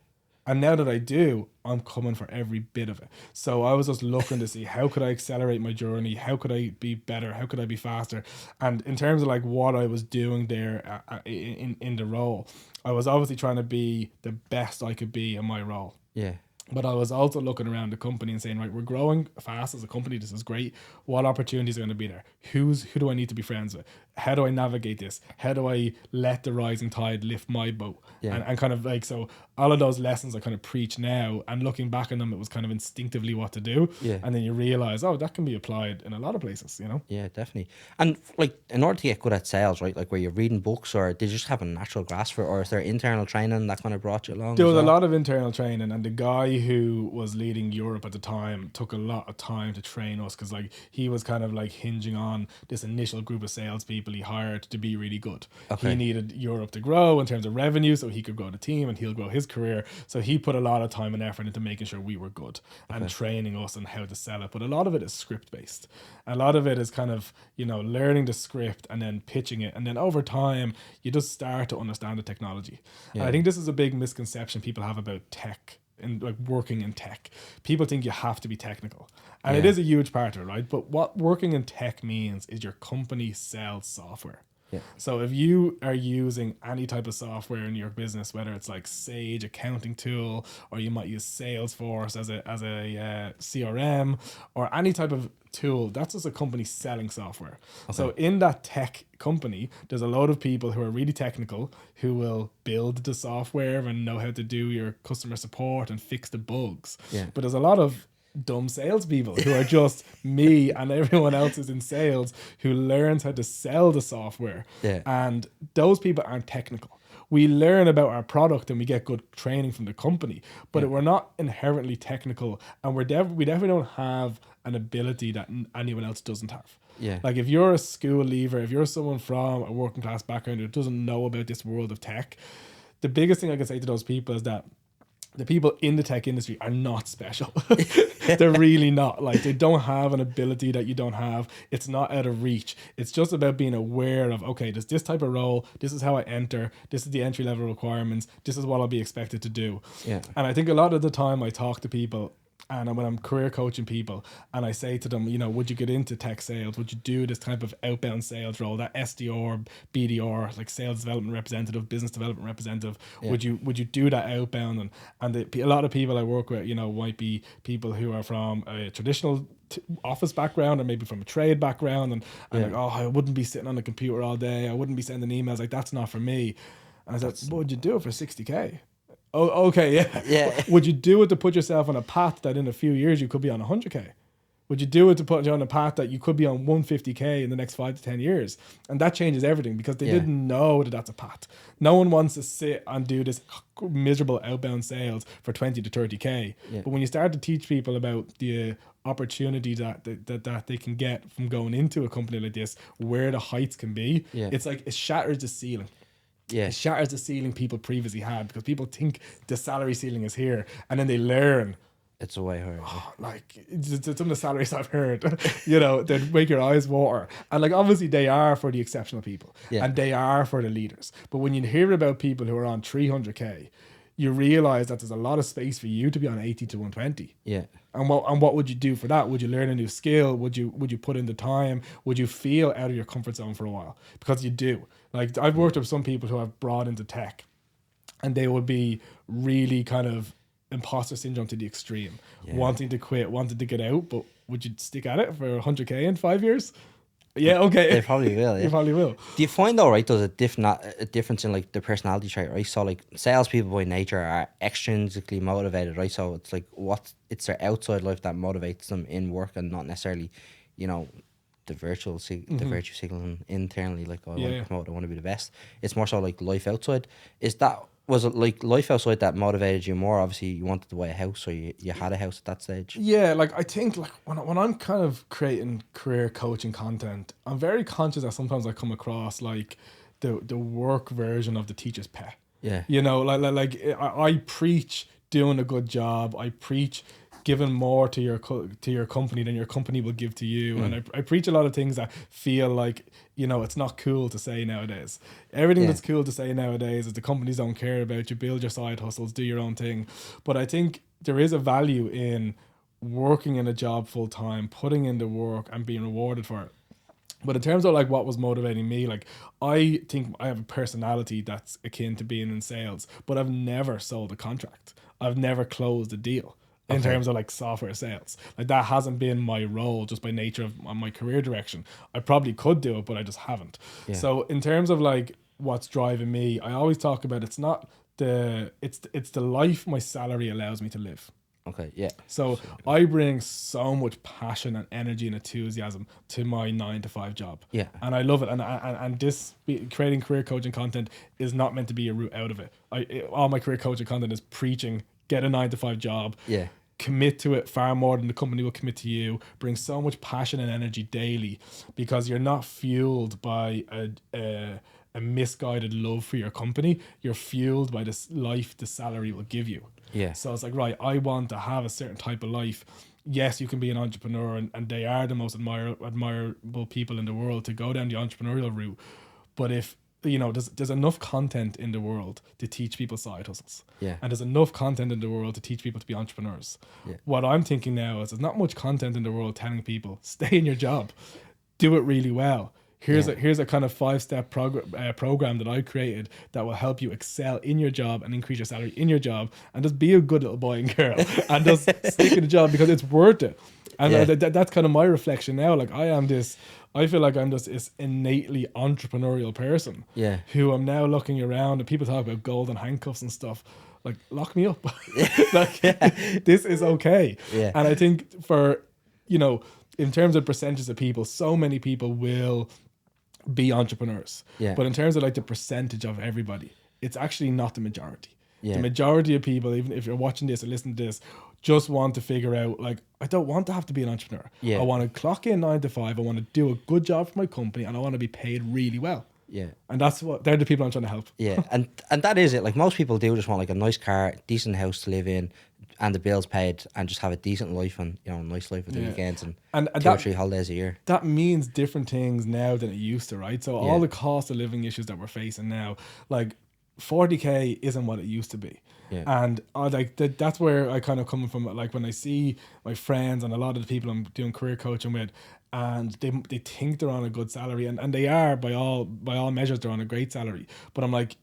B: And now that I do, I'm coming for every bit of it. So I was just looking to see how could I accelerate my journey? How could I be better? How could I be faster? And in terms of like what I was doing there in the role, I was obviously trying to be the best I could be in my role.
A: Yeah.
B: But I was also looking around the company and saying, right, we're growing fast as a company. This is great. What opportunities are going to be there? Who do I need to be friends with? How do I navigate this? How do I let the rising tide lift my boat?
A: Yeah.
B: And kind of like, so all of those lessons I kind of preach now, and looking back on them, it was kind of instinctively what to do.
A: Yeah.
B: And then you realize, oh, that can be applied in a lot of places, you know?
A: Yeah, definitely. And like, in order to get good at sales, right? Like, were you reading books, or did you just have a natural grasp for it, or is there internal training that kind of brought you along?
B: There
A: as
B: was a
A: well?
B: lot of internal training, and the guy who was leading Europe at the time took a lot of time to train us, because like he was kind of like hinging on this initial group of salespeople he hired to be really good.
A: Okay.
B: He needed Europe to grow in terms of revenue so he could grow the team and he'll grow his career. So he put a lot of time and effort into making sure we were good and training us on how to sell it. But a lot of it is script based. A lot of it is kind of, you know, learning the script and then pitching it. And then over time, you just start to understand the technology. And I think this is a big misconception people have about tech and like working in tech. People think you have to be technical. And it is a huge part of it, right? But what working in tech means is your company sells software.
A: Yeah.
B: So if you are using any type of software in your business, whether it's like Sage accounting tool, or you might use Salesforce as a CRM, or any type of tool, that's just a company selling software. So in that tech company, there's a lot of people who are really technical, who will build the software and know how to do your customer support and fix the bugs.
A: Yeah.
B: But there's a lot of dumb salespeople who are just me and everyone else is in sales who learns how to sell the software.
A: Yeah.
B: And those people aren't technical. We learn about our product and we get good training from the company, but we're not inherently technical, and we definitely don't have an ability that anyone else doesn't have.
A: Yeah.
B: Like if you're a school leaver, if you're someone from a working class background who doesn't know about this world of tech, the biggest thing I can say to those people is that the people in the tech industry are not special. They're really not. Like, they don't have an ability that you don't have. It's not out of reach. It's just about being aware of, okay, there's this type of role. This is how I enter. This is the entry level requirements. This is what I'll be expected to do.
A: Yeah.
B: And I think a lot of the time I talk to people, and when I'm career coaching people, and I say to them, you know, would you get into tech sales? Would you do this type of outbound sales role, that SDR, BDR, like sales development representative, business development representative?
A: Yeah.
B: Would you do that outbound? And a lot of people I work with, you know, might be people who are from a traditional office background, or maybe from a trade background, and like, oh, I wouldn't be sitting on the computer all day. I wouldn't be sending emails. Like, that's not for me. And I said, what would you do it for 60K? Oh, okay, yeah.
A: Yeah.
B: Would you do it to put yourself on a path that in a few years you could be on 100K? Would you do it to put you on a path that you could be on 150K in the next 5 to 10 years? And that changes everything, because they didn't know that that's a path. No one wants to sit and do this miserable outbound sales for 20 to 30K.
A: Yeah.
B: But when you start to teach people about the opportunity that they can get from going into a company like this, where the heights can be, it's like it shatters the ceiling.
A: Yeah.
B: It shatters the ceiling people previously had, because people think the salary ceiling is here, and then they learn.
A: It's a way higher.
B: Like, some of the salaries I've heard, you know, that make your eyes water. And like, obviously they are for the exceptional people, and they are for the leaders. But when you hear about people who are on 300K, you realize that there's a lot of space for you to be on 80 to 120.
A: Yeah.
B: And what would you do for that? Would you learn a new skill? Would you put in the time? Would you feel out of your comfort zone for a while? Because you do. Like, I've worked with some people who I've brought into tech, and they would be really kind of imposter syndrome to the extreme, wanting to quit, wanting to get out. But would you stick at it for 100K in 5 years? Yeah, okay.
A: They probably will. Yeah.
B: You probably will.
A: Do you find though, right, there's a difference in like the personality trait, right? So like salespeople by nature are extrinsically motivated, right? So it's like it's their outside life that motivates them in work, and not necessarily, you know, the virtue signaling internally, like, I want to promote, I want to be the best. It's more so like life outside. Was it like life outside that motivated you more? Obviously you wanted to buy a house, so you had a house at that stage.
B: Yeah, like, I think like when I'm kind of creating career coaching content, I'm very conscious that sometimes I come across like the work version of the teacher's pet.
A: Yeah.
B: You know, like I preach doing a good job. I preach giving more to your company than your company will give to you. And I preach a lot of things that feel like, it's not cool to say nowadays. Everything that's cool to say nowadays is the companies don't care about you, build your side hustles, do your own thing. But I think there is a value in working in a job full time, putting in the work and being rewarded for it. But in terms of like what was motivating me, like I think I have a personality that's akin to being in sales, but I've never sold a contract. I've never closed a deal. In terms of like software sales, like that hasn't been my role just by nature of my career direction. I probably could do it, but I just haven't. So in terms of like what's driving me, I always talk about it's the life my salary allows me to live.
A: Okay, yeah.
B: So I bring so much passion and energy and enthusiasm to my 9-to-5 job.
A: Yeah.
B: And I love it. And creating career coaching content is not meant to be a route out of it. All my career coaching content is preaching, get a 9-to-5 job.
A: Yeah.
B: Commit to it far more than the company will commit to you. Bring so much passion and energy daily because you're not fueled by a misguided love for your company. You're fueled by this life the salary will give you.
A: Yeah.
B: So it's like, right, I want to have a certain type of life. Yes, you can be an entrepreneur and they are the most admirable people in the world to go down the entrepreneurial route. But if there's enough content in the world to teach people side hustles.
A: Yeah.
B: And there's enough content in the world to teach people to be entrepreneurs.
A: Yeah.
B: What I'm thinking now is there's not much content in the world telling people stay in your job, do it really well. Here's a kind of 5-step program that I created that will help you excel in your job and increase your salary in your job, and just be a good little boy and girl and just stick in the job because it's worth it. And that's kind of my reflection now. Like I feel like I'm just this innately entrepreneurial person.
A: Yeah.
B: Who I'm now looking around and people talk about golden handcuffs and stuff. Like, lock me up. This is okay.
A: Yeah.
B: And I think for, in terms of percentages of people, so many people will be entrepreneurs.
A: Yeah.
B: But in terms of like the percentage of everybody, it's actually not the majority.
A: Yeah.
B: The majority of people, even if you're watching this or listening to this, just want to figure out, like, I don't want to have to be an entrepreneur.
A: Yeah.
B: I want to clock in 9 to 5. I want to do a good job for my company and I want to be paid really well.
A: Yeah.
B: And they're the people I'm trying to help.
A: Yeah. And that is it. Like most people do just want like a nice car, decent house to live in and the bills paid and just have a decent life and, nice life with the weekends and 2 or 3 holidays a year.
B: That means different things now than it used to, right? So all the cost of living issues that we're facing now, like 40K isn't what it used to be.
A: Yeah.
B: And that's where I kind of come from. Like when I see my friends and a lot of the people I'm doing career coaching with, and they think they're on a good salary, and they are by all measures they're on a great salary. But I'm like,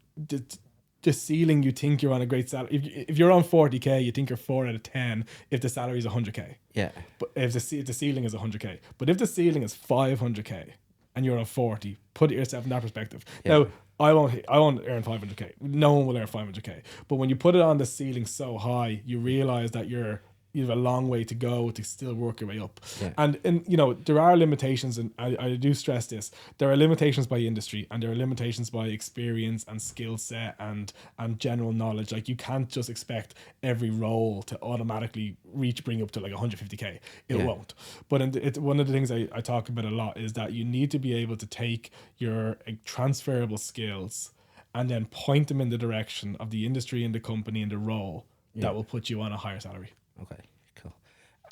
B: the ceiling, you think you're on a great salary. If you're on 40K, you think you're 4 out of 10 if the salary is 100K.
A: Yeah.
B: But if the ceiling is 100K, but if the ceiling is 500K and you're on 40, put yourself in that perspective.
A: Yeah.
B: Now, I won't earn 500K. No one will earn 500K. But when you put it on the ceiling so high, you realize that you have a long way to go to still work your way up.
A: Yeah.
B: And there are limitations, and I do stress this. There are limitations by industry, and there are limitations by experience and skill set and general knowledge. Like you can't just expect every role to automatically bring up to like 150K. It won't. But one of the things I talk about a lot is that you need to be able to take your transferable skills and then point them in the direction of the industry and the company and the role that will put you on a higher salary.
A: Okay, cool.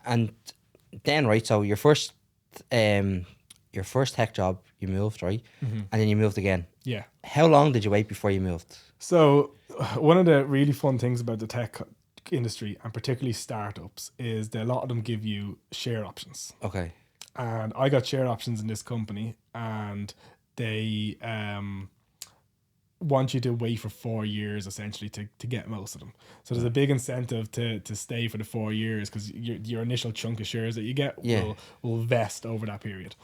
A: And then, right, so your first tech job, you moved, right? Mm-hmm. And then you moved again.
B: Yeah.
A: How long did you wait before you moved?
B: So one of the really fun things about the tech industry, and particularly startups, is that a lot of them give you share options.
A: Okay.
B: And I got share options in this company, and they want you to wait for 4 years essentially to get most of them. So there's a big incentive to stay for the 4 years because your initial chunk of shares that you get will vest over that period.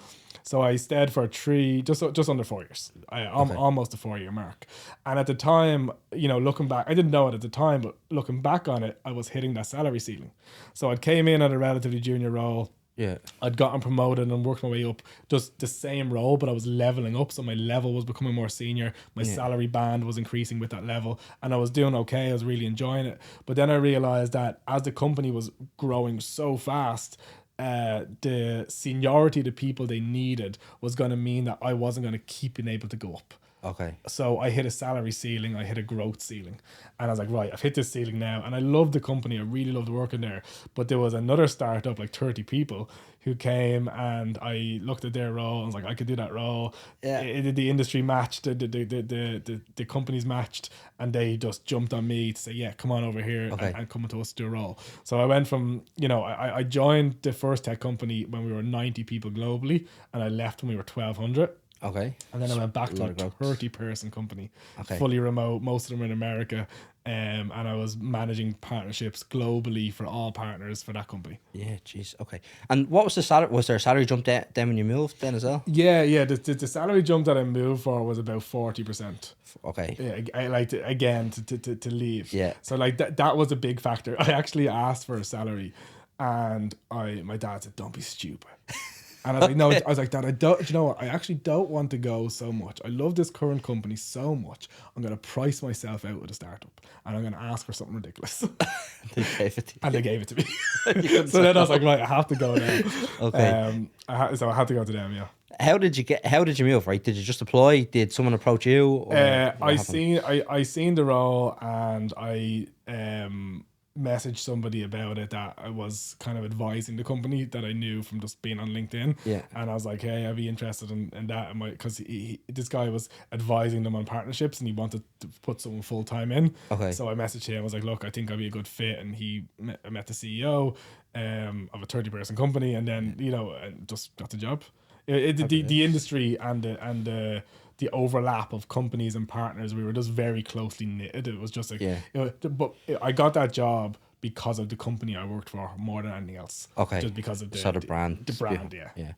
B: So I stayed for just under 4 years, almost the 4 year mark. And at the time, looking back, I didn't know it at the time, but looking back on it, I was hitting that salary ceiling. So I came in at a relatively junior role.
A: Yeah,
B: I'd gotten promoted and worked my way up, just the same role, but I was leveling up. So my level was becoming more senior. My salary band was increasing with that level, and I was doing okay. I was really enjoying it. But then I realized that as the company was growing so fast, the seniority, the people they needed, was going to mean that I wasn't going to keep being able to go up.
A: Okay.
B: So I hit a salary ceiling, I hit a growth ceiling. And I was like, right, I've hit this ceiling now. And I loved the company. I really loved working there. But there was another startup, like 30 people, who came, and I looked at their role. I was like, I could do that role.
A: Yeah.
B: The industry matched, the companies matched, and they just jumped on me to say, yeah, come on over here
A: Okay.
B: and come to us to do a role. So I went from, I joined the first tech company when we were 90 people globally, and I left when we were 1,200.
A: Okay.
B: And then I went back to
A: lot
B: a
A: of growth.
B: 30-person company,
A: Okay.
B: fully remote. Most of them were in America, and I was managing partnerships globally for all partners for that company.
A: Yeah, jeez. Okay. And what was the salary? Was there a salary jump then when you moved then as well?
B: Yeah. The salary jump that I moved for was about 40%.
A: Okay.
B: Yeah, I like to, again to leave.
A: Yeah.
B: So like that was a big factor. I actually asked for a salary, and my dad said, "Don't be stupid." And I was like, no, I was like, Dad, do you know what? I actually don't want to go so much. I love this current company so much. I'm going to price myself out with a startup, and I'm going to ask for something ridiculous.
A: They gave it to you.
B: And they gave it to me. So then I was like, right, I have to go now.
A: Okay.
B: So I had to go to them, yeah.
A: How did you move, right? Did you just apply? Did someone approach you? Or what happened?
B: I seen the role, and I messaged somebody about it that I was kind of advising the company that I knew from just being on LinkedIn.
A: Yeah.
B: And I was like, hey, I'd be interested in that. Because this guy was advising them on partnerships, and he wanted to put someone full time in.
A: Okay.
B: So I messaged him. I was like, look, I think I'd be a good fit. And I met the CEO of a 30-person company, and then, and just got the job. The industry and the overlap of companies and partners, we were just very closely knitted. It was just like, but I got that job because of the company I worked for more than anything else.
A: Okay.
B: Just because of
A: the brand.
B: The brand,
A: yeah.
B: Yeah.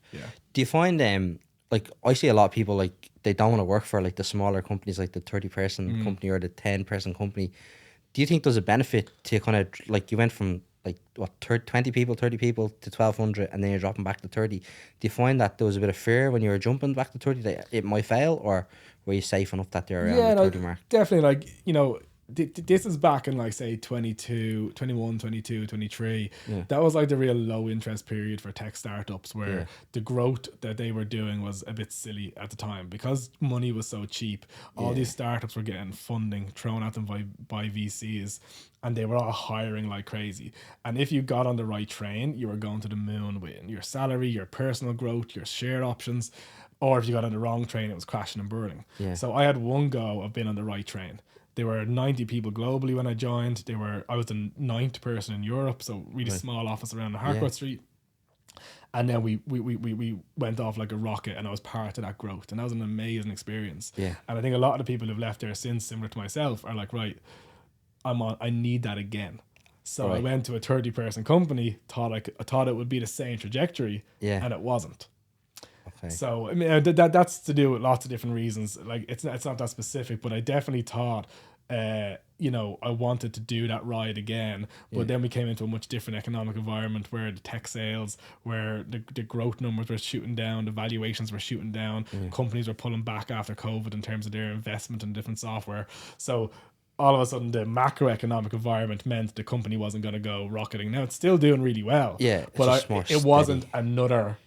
A: Do you find like I see a lot of people like they don't want to work for like the smaller companies, like the 30-person company or the 10-person company. Do you think there's a benefit to kind of like you went from like what 20 people, 30 people to 1,200, and then you're dropping back to 30? Do you find that there was a bit of fear when you were jumping back to 30 that it might fail, or were you safe enough that they're around the 30 mark?
B: Definitely. Like, this is back in like say 22, 21, 22, 23.
A: Yeah.
B: That was like the real low interest period for tech startups, where the growth that they were doing was a bit silly at the time because money was so cheap. All these startups were getting funding thrown at them by VCs, and they were all hiring like crazy. And if you got on the right train, you were going to the moon with your salary, your personal growth, your share options. Or if you got on the wrong train, it was crashing and burning.
A: Yeah.
B: So I had one go of being on the right train. There were 90 people globally when I joined. I was the 9th person in Europe, so really small office around the Harcourt Street. And then we went off like a rocket, and I was part of that growth. And that was an amazing experience.
A: Yeah.
B: And I think a lot of the people who've left there since, similar to myself, are like, right, I need that again. So I went to a 30-person company, thought it would be the same trajectory, and it wasn't.
A: Okay.
B: So I mean that's to do with lots of different reasons. Like it's not that specific, but I definitely thought I wanted to do that ride again. But then we came into a much different economic environment where the tech sales, where the growth numbers were shooting down, the valuations were shooting down, companies were pulling back after COVID in terms of their investment in different software. So all of a sudden the macroeconomic environment meant the company wasn't going to go rocketing. Now it's still doing really well.
A: Yeah,
B: but it wasn't another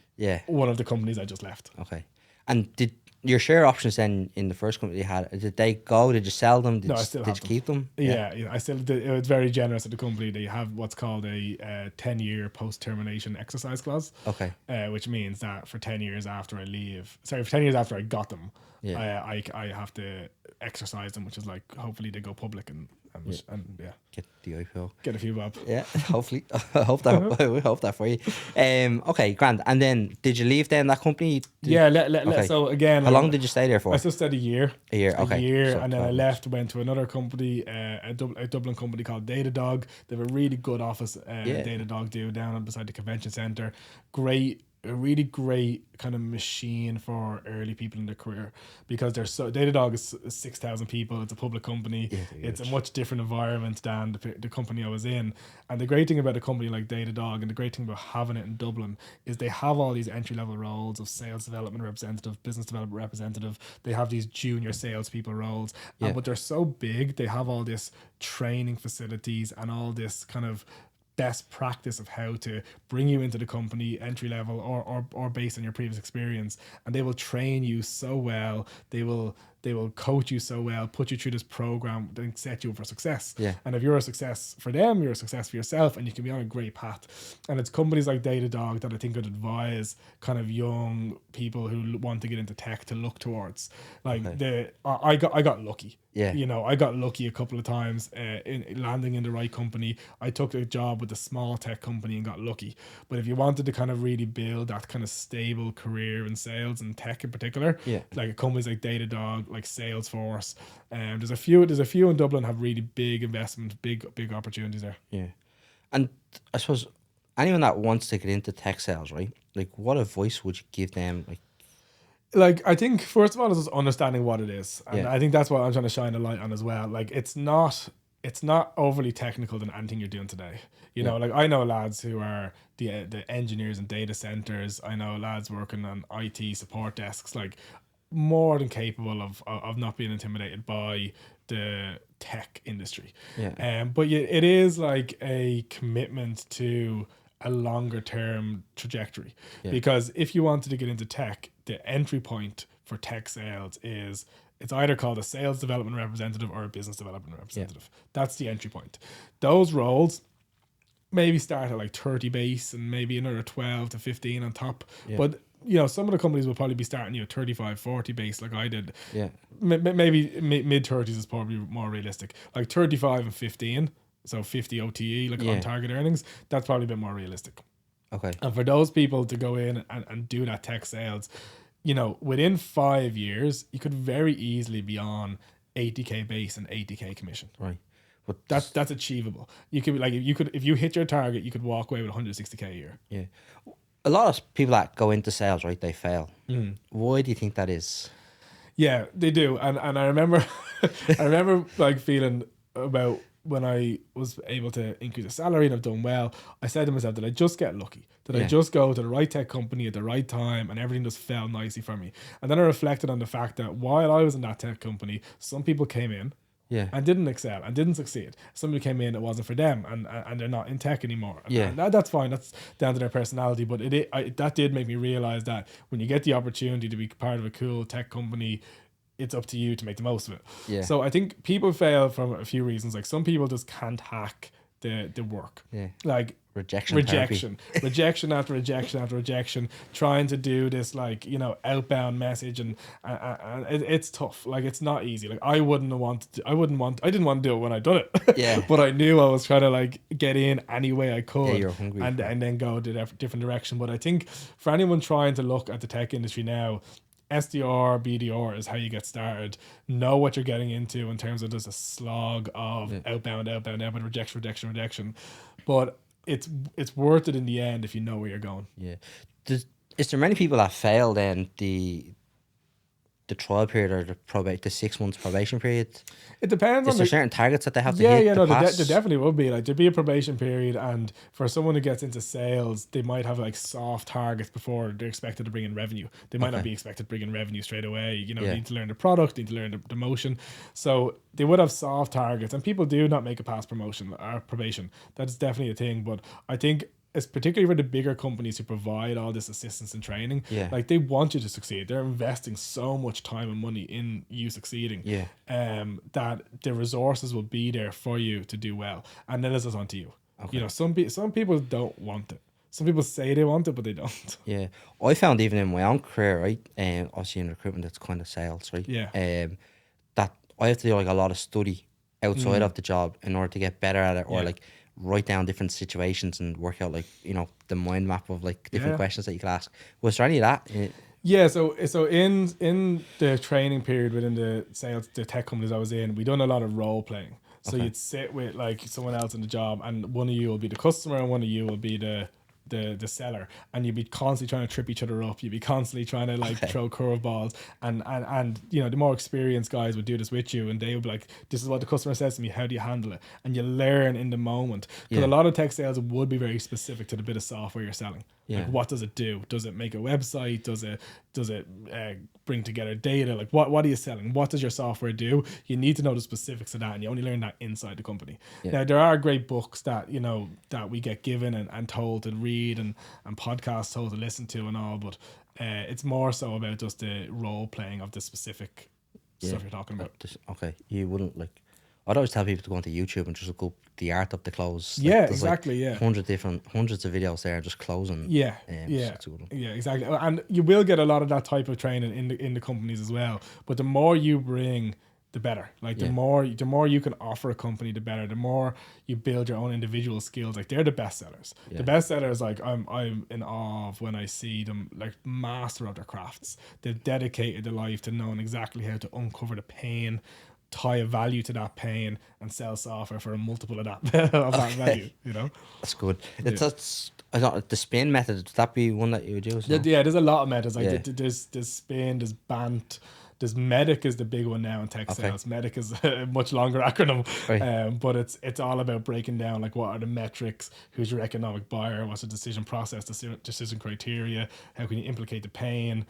B: one of the companies I just left.
A: Okay. And did your share options then in the first company you had, did they go? Did you sell them?
B: No, I still have
A: you
B: them.
A: keep them?
B: Yeah, I still did. It was very generous at the company. They have what's called a 10-year post-termination exercise clause.
A: Okay.
B: Which means that for 10 years after I for 10 years after I got them, I have to exercise them, which is like hopefully they go public and
A: Get the IPO.
B: get a few bob.
A: Yeah, hopefully. I hope that for you. Okay, grand. And then did you leave then that company?
B: So again,
A: how long did you stay there for?
B: I still stayed a year.
A: A year, okay.
B: A year,
A: So
B: and then I
A: 12
B: left, went to another company, a Dublin company called Datadog. They have a really good office, Datadog do down beside the convention centre. A really great kind of machine for early people in their career, because Datadog is 6,000 people. It's a public company. It's a much different environment than the company I was in. And the great thing about a company like Datadog, and the great thing about having it in Dublin, is they have all these entry level roles of sales development representative, business development representative. They have these junior salespeople roles, but they're so big. They have all this training facilities and all this kind of best practice of how to bring you into the company entry level or based on your previous experience, and they will train you so well. They will they will coach you so well, put you through this program, then set you up for success.
A: Yeah.
B: And if you're a success for them, you're a success for yourself, and you can be on a great path. And it's companies like Datadog that I think would advise kind of young people who want to get into tech to look towards. Like I got lucky.
A: Yeah.
B: You know, I got lucky a couple of times in landing in the right company. I took a job with a small tech company and got lucky. But if you wanted to kind of really build that kind of stable career in sales and tech in particular, like companies like Datadog, like Salesforce, there's a few in Dublin have really big investment, big opportunities there.
A: Yeah. And I suppose anyone that wants to get into tech sales, right? Like, what advice would you give them?
B: Like, I think first of all is just understanding what it is, and I think that's what I'm trying to shine a light on as well. Like, it's not overly technical than anything you're doing today. You know, like I know lads who are the engineers in data centers. I know lads working on IT support desks, like more than capable of not being intimidated by the tech industry. But it is like a commitment to a longer term trajectory, because if you wanted to get into tech, the entry point for tech sales is it's either called a sales development representative or a business development representative. That's the entry point. Those roles maybe start at like 30 base and maybe another 12 to 15 on top. But you know, some of the companies will probably be starting you 35, 40 base like I did. Maybe mid 30s is probably more realistic. Like 35 and 15, so 50 OTE, like on target earnings, that's probably a bit more realistic.
A: Okay.
B: And for those people to go in and do that tech sales, you know, within 5 years, you could very easily be on 80k base and 80k commission.
A: Right. But
B: that's achievable. You could like if you hit your target, you could walk away with 160k a year.
A: Yeah. A lot of people that go into sales, right, they fail. Why do you think that is?
B: Yeah, they do. And I remember I remember like feeling about when I was able to increase the salary and I've done well, I said to myself, did I just get lucky? Did I just go to the right tech company at the right time and everything just fell nicely for me? And then I reflected on the fact that while I was in that tech company, some people came in and didn't excel and didn't succeed. Somebody came in, it wasn't for them, and they're not in tech anymore. And that's fine. That's down to their personality. But that did make me realize that when you get the opportunity to be part of a cool tech company, it's up to you to make the most of it. So I think people fail from a few reasons. Like some people just can't hack the work. Like rejection after rejection, trying to do this like, you know, outbound message and it's tough. Like it's not easy. Like I didn't want to do it when I done it. But I knew I was trying to like get in any way I could.
A: You're hungry
B: and then go to a different direction. But I think for anyone trying to look at the tech industry now, SDR, BDR is how you get started. Know what you're getting into in terms of just a slog of outbound, rejection. But it's worth it in the end if you know where you're going.
A: Yeah. Is there many people that fail then the trial period or the 6 months probation period?
B: It depends.
A: Is there certain targets that they have to hit?
B: There definitely would be. Like there'd be a probation period, and for someone who gets into sales, they might have like soft targets before they're expected to bring in revenue. They might not be expected to bring in revenue straight away. You know, they need to learn the product, need to learn the motion. So they would have soft targets, and people do not make it past promotion or probation. That's definitely a thing. But I think it's particularly for the bigger companies who provide all this assistance and training. Like they want you to succeed. They're investing so much time and money in you succeeding. That the resources will be there for you to do well, and then it's just onto you. You know, some people don't want it. Some people say they want it, but they don't.
A: I found even in my own career, right, obviously in recruitment, it's kind of sales, right. That I have to do like a lot of study outside of the job in order to get better at it, or like write down different situations and work out like, you know, the mind map of like different questions that you could ask. Was there any of that?
B: So in the training period within the tech companies I was in, we done a lot of role playing. So you'd sit with like someone else in the job, and one of you will be the customer and one of you will be the seller, and you'd be constantly trying to trip each other up. You'd be constantly trying to like throw curveballs, and you know, the more experienced guys would do this with you, and they would be like, this is what the customer says to me, how do you handle it? And you learn in the moment, because a lot of tech sales would be very specific to the bit of software you're selling. Like what does it do? Does it make a website? Does it bring together data? Like what are you selling? What does your software do? You need to know the specifics of that, and you only learn that inside the company. Now there are great books that, you know, that we get given and told to read, and podcasts told to listen to and all, but it's more so about just the role playing of the specific stuff you're talking about.
A: Okay, you wouldn't like. I'd always tell people to go onto YouTube and just look up the art of the clothes.
B: Yeah,
A: there's
B: exactly.
A: Like hundreds of videos there just closing.
B: Yeah,
A: So
B: yeah,
A: it's a good one.
B: yeah, exactly. And you will get a lot of that type of training in the companies as well. But the more you bring, the better. Like the more you can offer a company, the better. The more you build your own individual skills. Like they're the best sellers.
A: Yeah.
B: The best sellers, like I'm in awe of when I see them like master of their crafts. They've dedicated their life to knowing exactly how to uncover the pain, tie a value to that pain, and sell software for a multiple of that value. You know,
A: that's good. That's I thought the spin method. Would that be one that you would use? No?
B: Yeah, there's a lot of methods. Like there's spin, there's BANT. There's MEDIC is the big one now in tech sales. MEDIC is a much longer acronym, right. But it's all about breaking down like what are the metrics, who's your economic buyer, what's the decision process, decision criteria, how can you implicate the pain,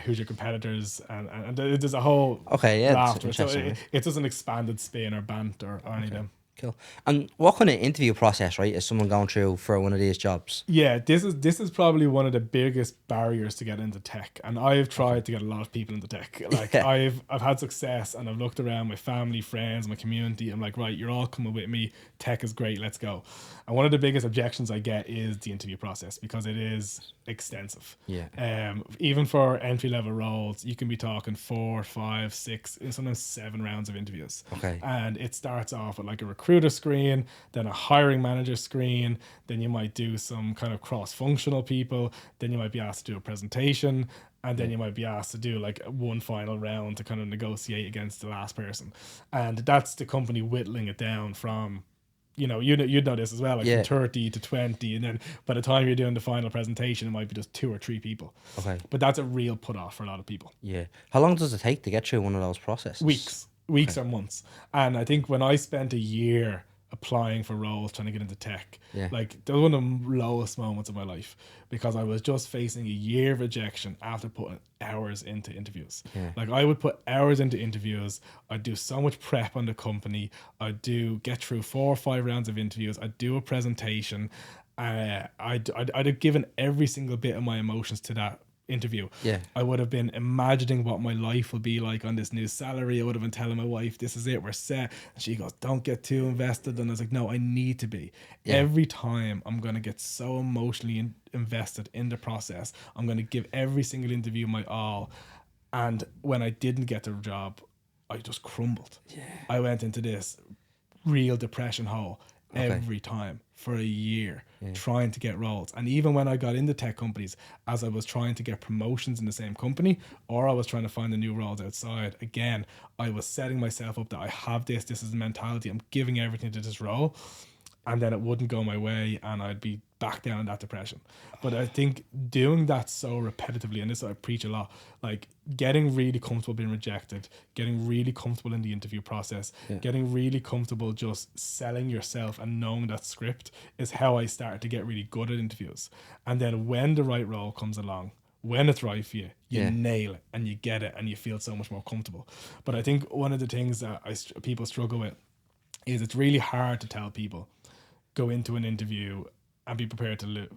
B: who's your competitors, and there's a whole raft. So it doesn't expanded spin or BANT or any of them.
A: Cool. And what kind of interview process, right, is someone going through for one of these jobs?
B: Yeah, this is probably one of the biggest barriers to get into tech, and I've tried to get a lot of people into tech. Like I've had success, and I've looked around my family, friends, my community. I'm like, right, you're all coming with me. Tech is great. Let's go. And one of the biggest objections I get is the interview process because it is extensive.
A: Yeah.
B: Even for entry level roles, you can be talking 4, 5, 6, sometimes 7 rounds of interviews.
A: Okay.
B: And it starts off with like a recruiter screen, then a hiring manager screen, then you might do some kind of cross-functional people, then you might be asked to do a presentation, and then you might be asked to do like one final round to kind of negotiate against the last person. And that's the company whittling it down from, you'd know this as well, like from 30 to 20, and then by the time you're doing the final presentation, it might be just 2 or 3 people.
A: Okay.
B: But that's a real put off for a lot of people.
A: Yeah. How long does it take to get through one of those processes?
B: Weeks or months. And I think when I spent a year applying for roles trying to get into tech, like that was one of the lowest moments of my life because I was just facing a year of rejection after putting hours into interviews. Like I would put hours into interviews, I'd do so much prep on the company, I'd get through 4 or 5 rounds of interviews, I'd do a presentation, I'd have given every single bit of my emotions to that interview. I would have been imagining what my life would be like on this new salary. I would have been telling my wife, this is it, we're set. And she goes, don't get too invested. And I was like, no, I need to be. Every time I'm going to get so emotionally invested in the process. I'm going to give every single interview my all. And when I didn't get the job, I just crumbled. I went into this real depression hole every time for a year trying to get roles. And even when I got into tech companies, as I was trying to get promotions in the same company or I was trying to find the new roles outside, again, I was setting myself up that I have this is the mentality, I'm giving everything to this role, and then it wouldn't go my way and I'd be back down in that depression. But I think doing that so repetitively, and this I preach a lot, like getting really comfortable being rejected, getting really comfortable in the interview process, getting really comfortable just selling yourself and knowing that script is how I started to get really good at interviews. And then when the right role comes along, when it's right for you, you nail it and you get it and you feel so much more comfortable. But I think one of the things that people struggle with is it's really hard to tell people go into an interview and be prepared to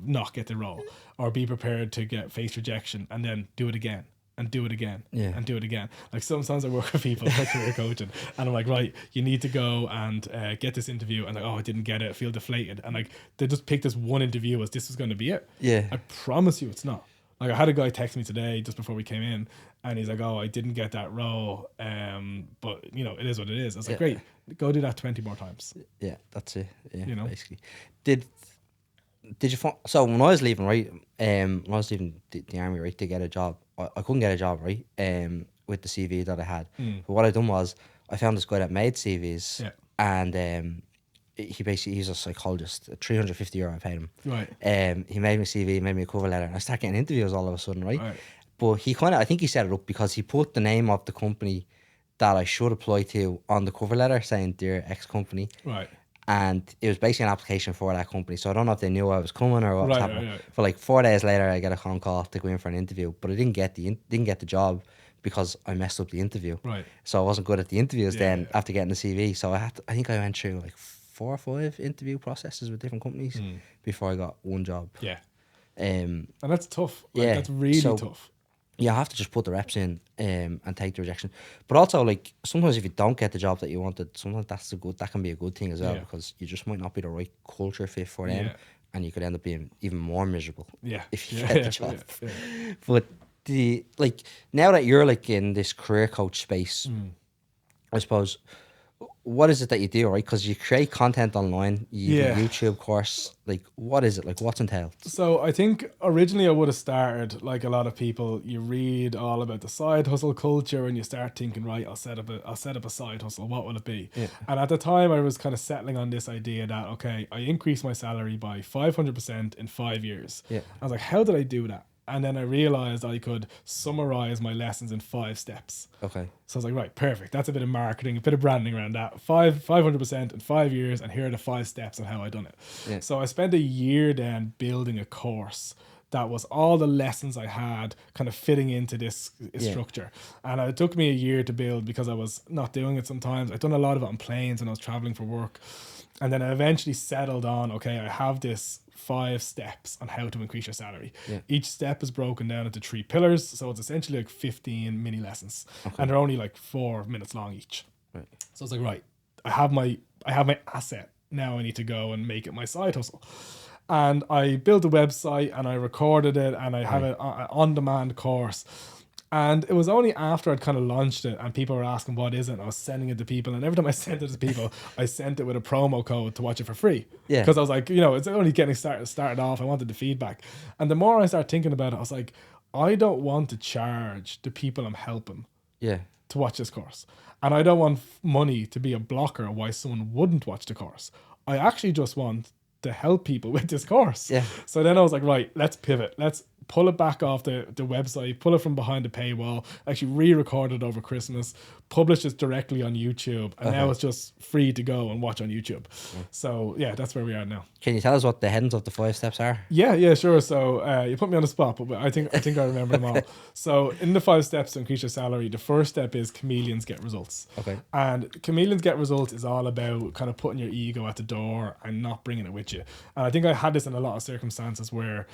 B: not get the role, or be prepared to face rejection and then do it again and do it again and do it again. Like sometimes I work with people like career coaching and I'm like, right, you need to go and get this interview, and like, oh, I didn't get it, I feel deflated, and like they just pick this one interview as this was going to be it. I promise you it's not. Like I had a guy text me today just before we came in and he's like, oh, I didn't get that role, but it is what it is. I was like, great, go do that 20 more times.
A: That's it. Basically. Did you find, so when I was leaving, right, when I was leaving the army, right, to get a job, I couldn't get a job, right, with the CV that I had. But what I done was I found this guy that made CVs, and he's a psychologist. €350 I paid him. Right. He made me CV, made me a cover letter, and I started getting interviews all of a sudden, right? But I think he set it up because he put the name of the company that I should apply to on the cover letter, saying dear X company. Right. And it was basically an application for that company. So I don't know if they knew I was coming or what was happening. Right. But like 4 days later, I get a phone call to go in for an interview, but I didn't get the job because I messed up the interview. Right. So I wasn't good at the interviews after getting the CV. So I think I went through like 4 or 5 interview processes with different companies before I got one job. Yeah.
B: And that's tough. Like, that's really tough.
A: you have to just put the reps in and take the rejection. But also, like, sometimes if you don't get the job that you wanted, sometimes that can be a good thing as well,
B: Yeah.
A: because you just might not be the right culture fit for them,
B: Yeah.
A: and you could end up being even more miserable
B: Yeah.
A: if you
B: Yeah.
A: get the
B: Yeah.
A: job.
B: Yeah.
A: But now that you're like in this career coach space, I suppose, what is it that you do, right? Because you create content online, you have a
B: Yeah.
A: YouTube course. Like, what is it? Like, what's entailed?
B: So I think originally I would have started like a lot of people. You read all about the side hustle culture, and you start thinking, right, I'll set up a side hustle. What will it be?
A: Yeah.
B: And at the time, I was kind of settling on this idea that, okay, I increased my salary by 500% in 5 years.
A: Yeah.
B: I was like, how did I do that? And then I realized I could summarize my lessons in 5 steps.
A: Okay.
B: So I was like, right, perfect. That's a bit of marketing, a bit of branding around that. 500% in 5 years, and here are the 5 steps on how I done it.
A: Yeah.
B: So I spent a year then building a course that was all the lessons I had kind of fitting into this structure. And it took me a year to build because I was not doing it sometimes. I'd done a lot of it on planes when I was traveling for work. And then I eventually settled on, okay, I have this 5 steps on how to increase your salary.
A: Yeah.
B: Each step is broken down into 3 pillars. So it's essentially like 15 mini lessons. And they're only like 4 minutes long each.
A: Right.
B: So it's like, right, I have my asset. Now I need to go and make it my side hustle. And I built a website and I recorded it, and I have an on-demand course. And it was only after I'd kind of launched it and people were asking what is it, and I was sending it to people, and every time I sent it to people, I sent it with a promo code to watch it for free.
A: Yeah.
B: Because I was like, it's only getting started off. I wanted the feedback. And the more I started thinking about it, I was like, I don't want to charge the people I'm helping
A: Yeah.
B: to watch this course. And I don't want money to be a blocker why someone wouldn't watch the course. I actually just want to help people with this course.
A: Yeah.
B: So then I was like, right, let's pivot. Let's pull it back off the website, pull it from behind the paywall, actually re-record it over Christmas, publish it directly on YouTube, and now it's just free to go and watch on YouTube. So yeah, that's where we are now.
A: Can you tell us what the headings of the 5 steps are?
B: Yeah, sure. So you put me on the spot, but I think I remember them all. So in the 5 steps to increase your salary, the first step is chameleons get results.
A: Okay.
B: And chameleons get results is all about kind of putting your ego at the door and not bringing it with you. And I think I had this in a lot of circumstances where,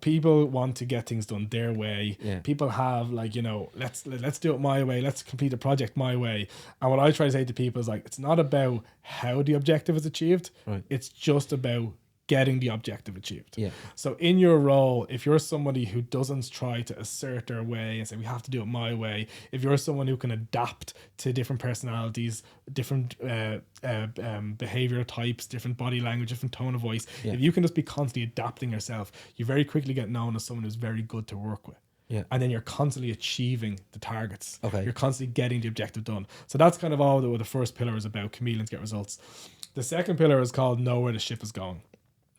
B: people want to get things done their way.
A: Yeah.
B: People have like, let's do it my way. Let's complete the project my way. And what I try to say to people is like, it's not about how the objective is achieved.
A: Right.
B: It's just about getting the objective achieved.
A: Yeah.
B: So in your role, if you're somebody who doesn't try to assert their way and say, we have to do it my way, if you're someone who can adapt to different personalities, different behavior types, different body language, different tone of voice, if you can just be constantly adapting yourself, you very quickly get known as someone who's very good to work with.
A: Yeah.
B: And then you're constantly achieving the targets.
A: Okay.
B: You're constantly getting the objective done. So that's kind of all what the first pillar is about. Chameleons get results. The second pillar is called know where the ship is going.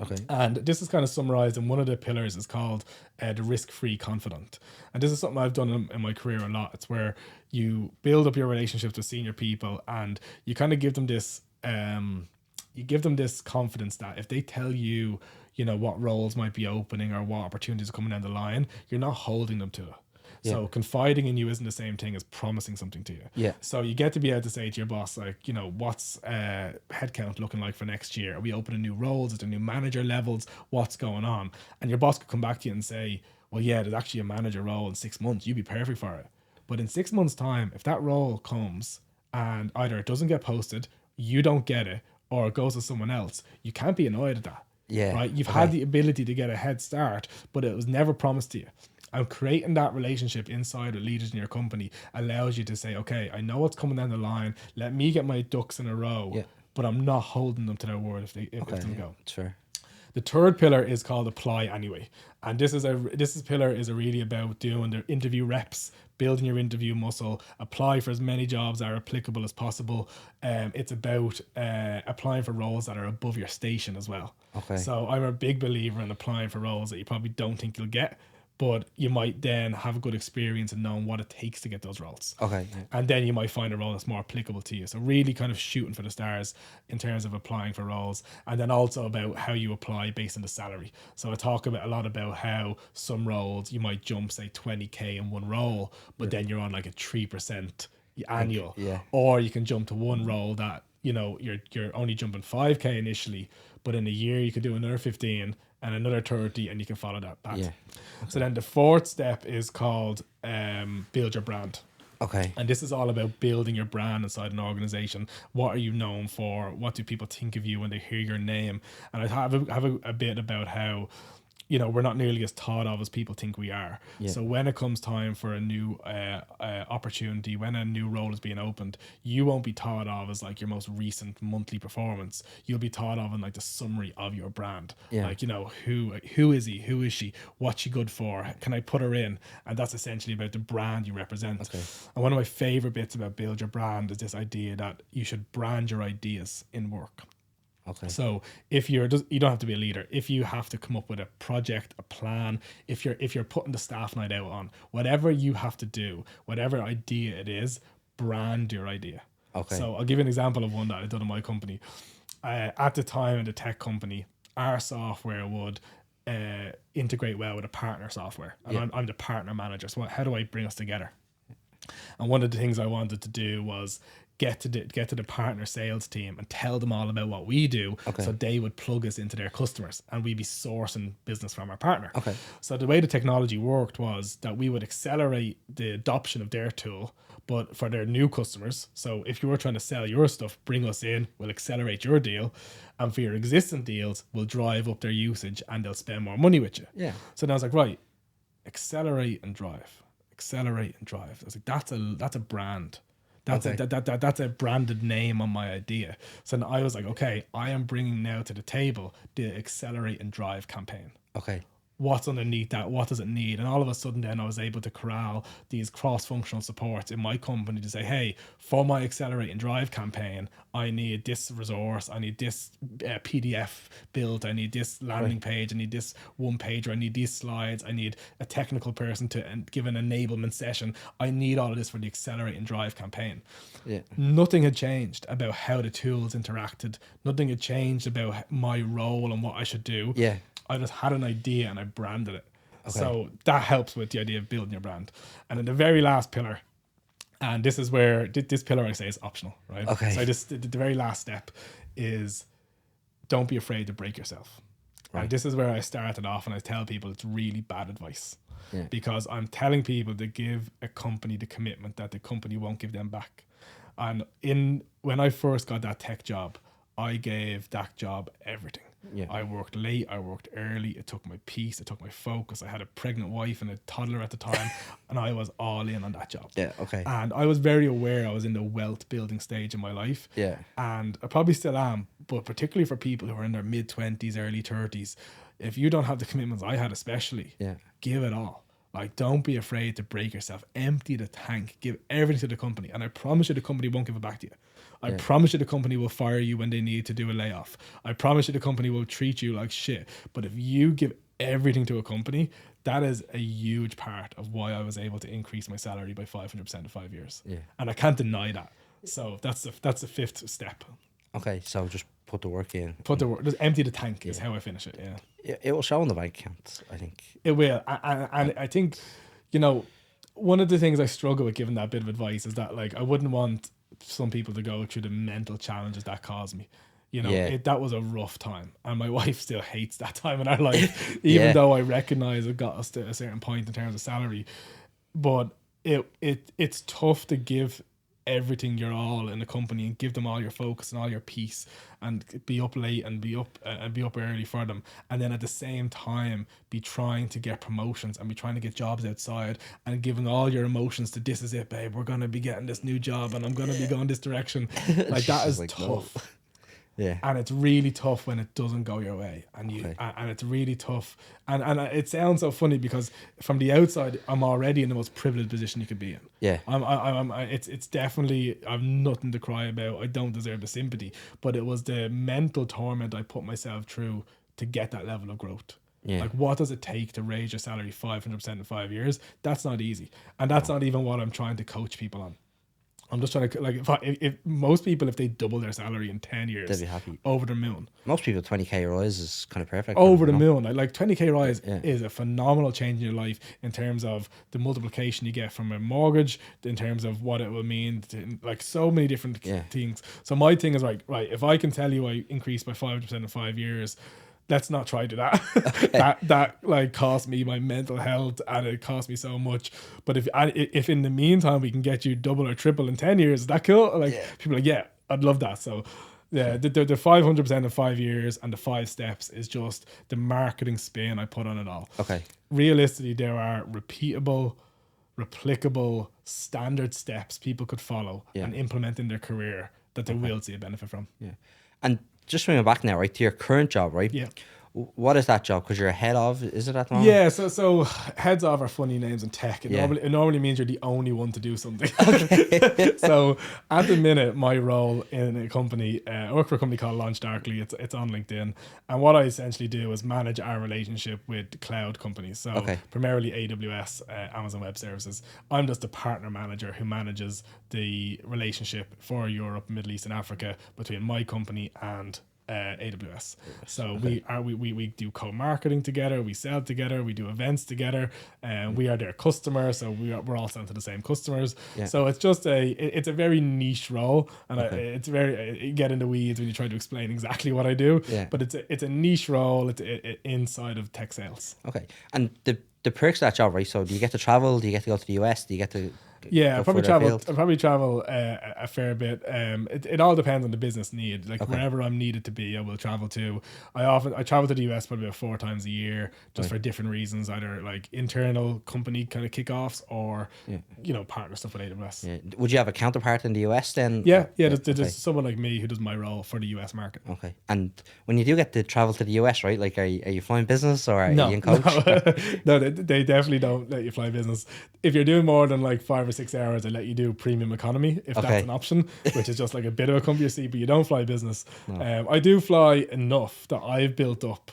A: Okay.
B: And this is kind of summarized in one of the pillars is called the risk-free confidant. And this is something I've done in my career a lot. It's where you build up your relationships with senior people, and you kind of give them this confidence that if they tell you, what roles might be opening or what opportunities are coming down the line, you're not holding them to it. So confiding in you isn't the same thing as promising something to you.
A: Yeah.
B: So you get to be able to say to your boss, like, what's headcount looking like for next year? Are we opening new roles? Is there new manager levels? What's going on? And your boss could come back to you and say, well, yeah, there's actually a manager role in 6 months. You'd be perfect for it. But in 6 months' time, if that role comes and either it doesn't get posted, you don't get it, or it goes to someone else, you can't be annoyed at that.
A: Yeah.
B: Right? You've had the ability to get a head start, but it was never promised to you. And creating that relationship inside with leaders in your company allows you to say, okay, I know what's coming down the line. Let me get my ducks in a row, but I'm not holding them to their word if they go.
A: That's fair.
B: The third pillar is called apply anyway. And this pillar is really about doing the interview reps, building your interview muscle, apply for as many jobs that are applicable as possible. It's about applying for roles that are above your station as well.
A: Okay.
B: So I'm a big believer in applying for roles that you probably don't think you'll get, but you might then have a good experience in knowing what it takes to get those roles.
A: Okay.
B: And then you might find a role that's more applicable to you. So really kind of shooting for the stars in terms of applying for roles. And then also about how you apply based on the salary. So I talk a lot about how some roles you might jump, say, 20K in one role, but then you're on like a 3% annual.
A: Yeah.
B: Or you can jump to one role that, you're only jumping 5K initially, but in a year you could do another 15, and another 30, and you can follow that path.
A: Yeah.
B: So then the fourth step is called build your brand.
A: Okay.
B: And this is all about building your brand inside an organization. What are you known for? What do people think of you when they hear your name? And I have a bit about how, you know, we're not nearly as thought of as people think we are.
A: Yeah.
B: So when it comes time for a new opportunity, when a new role is being opened, you won't be thought of as like your most recent monthly performance. You'll be thought of in like the summary of your brand.
A: Yeah.
B: Like, you know, who is he? Who is she? What's she good for? Can I put her in? And that's essentially about the brand you represent.
A: Okay.
B: And one of my favorite bits about build your brand is this idea that you should brand your ideas in work.
A: Okay.
B: So if you don't have to be a leader. If you have to come up with a project, a plan, if you're putting the staff night out on, whatever you have to do, whatever idea it is, brand your idea.
A: Okay.
B: So I'll give you an example of one that I done in my company. At the time in the tech company, our software would integrate well with a partner software, and I'm the partner manager. So how do I bring us together? And one of the things I wanted to do was get to the partner sales team and tell them all about what we do, so they would plug us into their customers and we'd be sourcing business from our partner.
A: Okay.
B: So the way the technology worked was that we would accelerate the adoption of their tool, but for their new customers. So if you were trying to sell your stuff, bring us in, we'll accelerate your deal. And for your existing deals, we'll drive up their usage and they'll spend more money with you.
A: Yeah.
B: So then I was like, right, accelerate and drive. Accelerate and drive. I was like, that's a brand. That's a branded name on my idea. So then I was like, okay, I am bringing now to the table the accelerate and drive campaign.
A: Okay.
B: What's underneath that? What does it need? And all of a sudden then I was able to corral these cross-functional supports in my company to say, hey, for my accelerate and drive campaign, I need this resource, I need this PDF build, I need this landing page, I need this one pager, I need these slides, I need a technical person to give an enablement session. I need all of this for the accelerate and drive campaign.
A: Yeah.
B: Nothing had changed about how the tools interacted. Nothing had changed about my role and what I should do.
A: Yeah.
B: I just had an idea and I branded it.
A: Okay.
B: So that helps with the idea of building your brand. And then the very last pillar, and this is where this pillar I say is optional, right?
A: Okay.
B: So the very last step is don't be afraid to break yourself. Right. And this is where I started off, and I tell people it's really bad advice. Yeah. Because I'm telling people to give a company the commitment that the company won't give them back. And when I first got that tech job, I gave that job everything. Yeah. I worked late, I worked early, it took my peace, it took my focus. I had a pregnant wife and a toddler at the time, and I was all in on that job.
A: Yeah, okay.
B: And I was very aware I was in the wealth building stage in my life.
A: Yeah.
B: And I probably still am, but particularly for people who are in their mid-20s, early 30s, if you don't have the commitments I had especially, give it all. Like, don't be afraid to break yourself. Empty the tank. Give everything to the company. And I promise you the company won't give it back to you. I promise you the company will fire you when they need to do a layoff. I promise you the company will treat you like shit. But if you give everything to a company, that is a huge part of why I was able to increase my salary by 500% in 5 years. Yeah. And I can't deny that. So that's the fifth step.
A: Okay, so just put the work in.
B: Put the work. Just empty the tank is how I finish it. Yeah.
A: It will show on the bank account, I think.
B: It will. And I think, you know, one of the things I struggle with giving that bit of advice is that, like, I wouldn't want some people to go through the mental challenges that caused me. You know, that was a rough time, and my wife still hates that time in our life, even though I recognize it got us to a certain point in terms of salary. But it's tough to give everything your all in a company and give them all your focus and all your peace and be up late and be up early for them, and then at the same time be trying to get promotions and be trying to get jobs outside and giving all your emotions to, this is it, babe, we're gonna be getting this new job and I'm gonna be going this direction. Like, that is like, tough. No. Yeah. And it's really tough when it doesn't go your way, and and it's really tough. And it sounds so funny because from the outside, I'm already in the most privileged position you could be in. Yeah. It's definitely, I've nothing to cry about. I don't deserve the sympathy, but it was the mental torment I put myself through to get that level of growth. Yeah. Like, what does it take to raise your salary 500% in 5 years? That's not easy. And that's not even what I'm trying to coach people on. I'm just trying to, like, if most people, if they double their salary in 10 years,
A: they'd be happy.
B: Over the moon.
A: Most people, 20k rise is kind of perfect.
B: Over the moon. Like 20k rise is a phenomenal change in your life in terms of the multiplication you get from a mortgage, in terms of what it will mean to, like, so many different things. So my thing is, right, if I can tell you I increased by 5% in 5 years, let's not try to do that. that like cost me my mental health, and it cost me so much. But if in the meantime we can get you double or triple in 10 years, is that cool? Like people are like, yeah, I'd love that. So yeah, the 500% of 5 years and the 5 steps is just the marketing spin I put on it all.
A: Okay.
B: Realistically, there are repeatable, replicable, standard steps people could follow and implement in their career that they will see a benefit from.
A: Yeah. And just swinging back now, right, to your current job, right?
B: Yeah.
A: What is that job? Because you're a head of, is it at the moment?
B: Yeah, so heads of are funny names in tech. It normally means you're the only one to do something. Okay. So at the minute, my role in a company, I work for a company called Launch Darkly. It's on LinkedIn. And what I essentially do is manage our relationship with cloud companies. So primarily AWS, Amazon Web Services. I'm just the partner manager who manages the relationship for Europe, Middle East and Africa between my company and AWS. So we do co-marketing together, we sell together, we do events together, and we are their customer, so we're all selling to the same customers. So it's just it's a very niche role, and it's very you get in the weeds when you try to explain exactly what I do. But it's a niche role. It's inside of tech sales.
A: Okay. And the perks of that job, right? So do you get to travel? Do you get to go to the US? Do you get to
B: I probably travel a fair bit. It all depends on the business need. Like wherever I'm needed to be, I will travel to. I travel to the US probably about 4 times a year, just for different reasons, either like internal company kind of kickoffs or partner stuff with AWS.
A: Yeah. Would you have a counterpart in the US then?
B: There's someone like me who does my role for the US market.
A: Okay. And when you do get to travel to the US, right? Like, are you flying business or are you in coach?
B: No, they definitely don't let you fly business. If you're doing more than like 5 or 6 hours, they let you do premium economy if that's an option, which is just like a bit of a comfier seat, but you don't fly business. I do fly enough that I've built up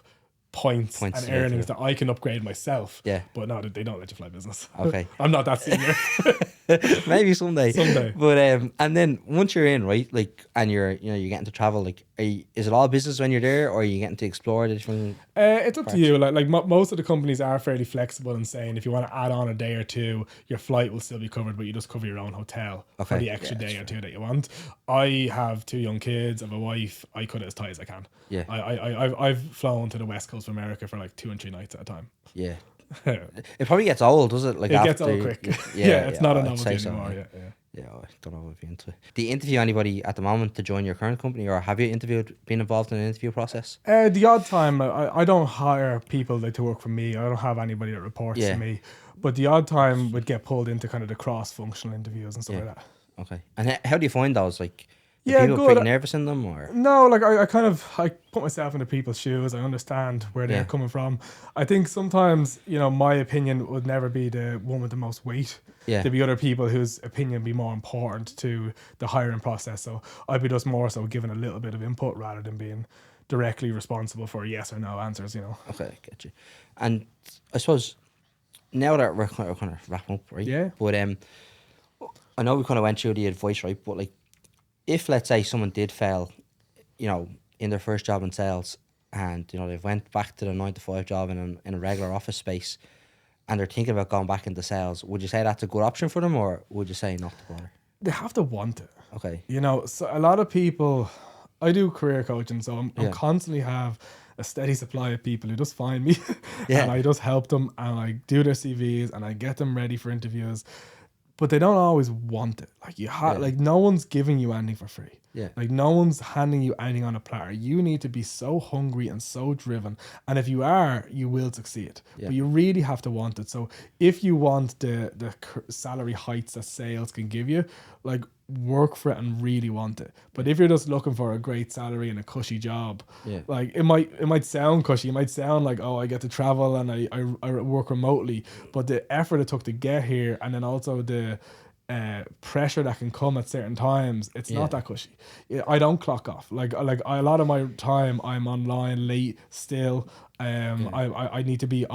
B: points and earnings that I can upgrade myself. But no, they don't let you fly business.
A: Okay.
B: I'm not that senior.
A: Maybe someday. But and then once you're in, right, like, and you're getting to travel, like, is it all business when you're there, or are you getting to explore the different
B: it's up to you. Like most of the companies are fairly flexible in saying if you want to add on a day or two, your flight will still be covered, but you just cover your own hotel for the extra day or two that you want. I have 2 young kids, I have a wife. I cut it as tight as I can. I've flown to the West Coast of America for like 2 and 3 nights at a time.
A: It probably gets old, does it? Like,
B: it gets old quick. It's not a novelty anymore.
A: I don't know if you're into it. Do you interview anybody at the moment to join your current company, or have you been involved in an interview process?
B: The odd time, I don't hire people to work for me. I don't have anybody that reports to me. But the odd time would get pulled into kind of the cross-functional interviews and stuff like that.
A: Okay. And how do you find those? Like,
B: Yeah,
A: people
B: good.
A: pretty nervous in them, or
B: no? Like I put myself into people's shoes. I understand where they're coming from. I think sometimes, my opinion would never be the one with the most weight.
A: Yeah.
B: There'd be other people whose opinion would be more important to the hiring process. So I'd be just more so giving a little bit of input rather than being directly responsible for yes or no answers.
A: Okay, get you. And I suppose now that we're kind of wrapping up, right?
B: Yeah.
A: But I know we kind of went through the advice, right? But like, if let's say someone did fail, in their first job in sales, and they've went back to the 9-to-5 job in a regular office space, and they're thinking about going back into sales, would you say that's a good option for them, or would you say not to bother?
B: They have to want it.
A: Okay.
B: So a lot of people, I do career coaching, so I'm constantly have a steady supply of people who just find me and I just help them, and I do their CVs and I get them ready for interviews. But they don't always want it. Like like no one's giving you anything for free. Like no one's handing you anything on a platter. You need to be so hungry and so driven. And if you are, you will succeed. But you really have to want it. So if you want the salary heights that sales can give you, like work for it and really want it. But if you're just looking for a great salary and a cushy job, like it might sound cushy. It might sound like, oh, I get to travel and I work remotely. But the effort it took to get here, and then also the pressure that can come at certain times, it's not that cushy. I don't clock off. Like a lot of my time I'm online late still. I need to be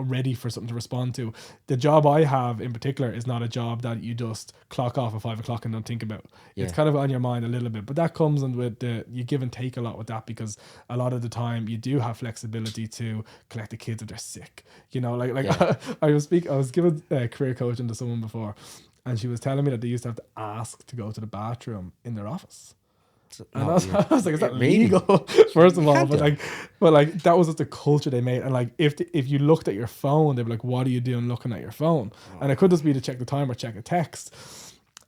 B: ready for something to respond to. The job I have in particular is not a job that you just clock off at 5 o'clock and don't think about. It's kind of on your mind a little bit, but that comes in with you give and take a lot with that, because a lot of the time you do have flexibility to collect the kids if they're sick. I was giving career coaching to someone before, and she was telling me that they used to have to ask to go to the bathroom in their office. And
A: No,
B: I was like, is that
A: really?
B: legal? First of all,
A: can't
B: but
A: do it.
B: like that was just the culture they made. And like if you looked at your phone, they'd be like, what are you doing looking at your phone? And it could just be to check the time or check a text.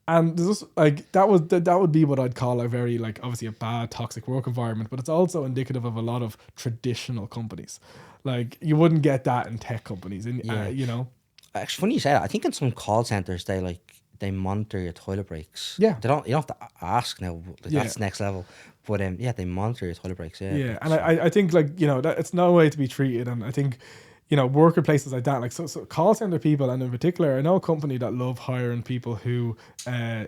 B: And there's just like that would be what I'd call a very, like, obviously a bad toxic work environment, but it's also indicative of a lot of traditional companies. Like you wouldn't get that in tech companies, and
A: Yeah.
B: you know.
A: Actually, funny you say that. I think in some call centers they monitor your toilet breaks.
B: Yeah.
A: They don't. You don't have to ask now. Like,
B: Yeah.
A: that's next level. But yeah, they monitor your toilet breaks. Yeah.
B: Yeah, and I think, like, you know, that it's no way to be treated, and I think, you know, worker places like that, like so call center people, and in particular, I know a company that love hiring people who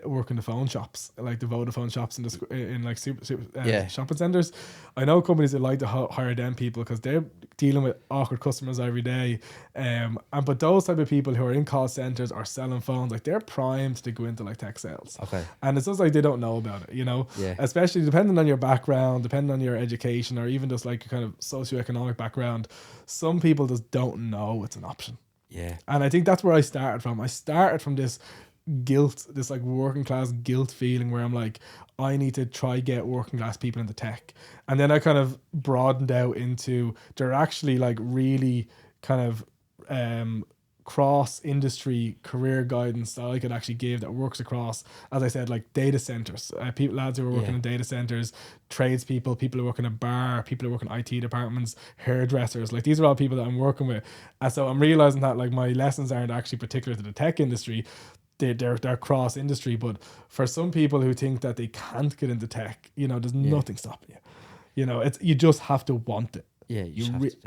B: work in the phone shops, like the Vodafone shops in like super
A: Yeah.
B: shopping centers. I know companies that like to hire them people because they're dealing with awkward customers every day, but those type of people who are in call centers or selling phones, like they're primed to go into like tech sales.
A: Okay.
B: And it's just like they don't know about it, you know.
A: Yeah.
B: Especially depending on your background, depending on your education, or even just like your kind of socioeconomic background. Some people just don't know it's an option.
A: Yeah.
B: And I think that's where I started from. I started from this guilt, this like working class guilt feeling where I'm like, I need to try get working class people into tech. And then I kind of broadened out into, they're actually like really kind of cross industry career guidance that I could actually give that works across, as I said, like data centers, lads who are working in data centers, tradespeople, people who work in a bar, people who work in IT departments, hairdressers. Like these are all people that I'm working with. And so I'm realizing that like my lessons aren't actually particular to the tech industry. They're cross industry, but for some people who think that they can't get into tech, you know, there's nothing stopping you. You know, it's, you just have to want it.
A: Yeah,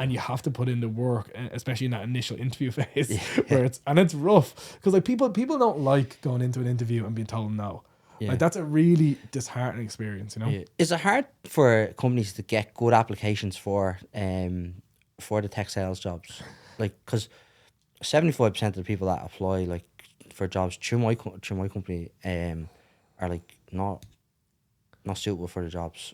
B: And you have to put in the work, especially in that initial interview phase, where it's rough because like people don't like going into an interview and being told no.
A: Yeah.
B: Like that's a really disheartening experience, you know.
A: Yeah. Is it hard for companies to get good applications for the tech sales jobs? Like, because 75% of the people that apply like for jobs through my company are like not suitable for the jobs.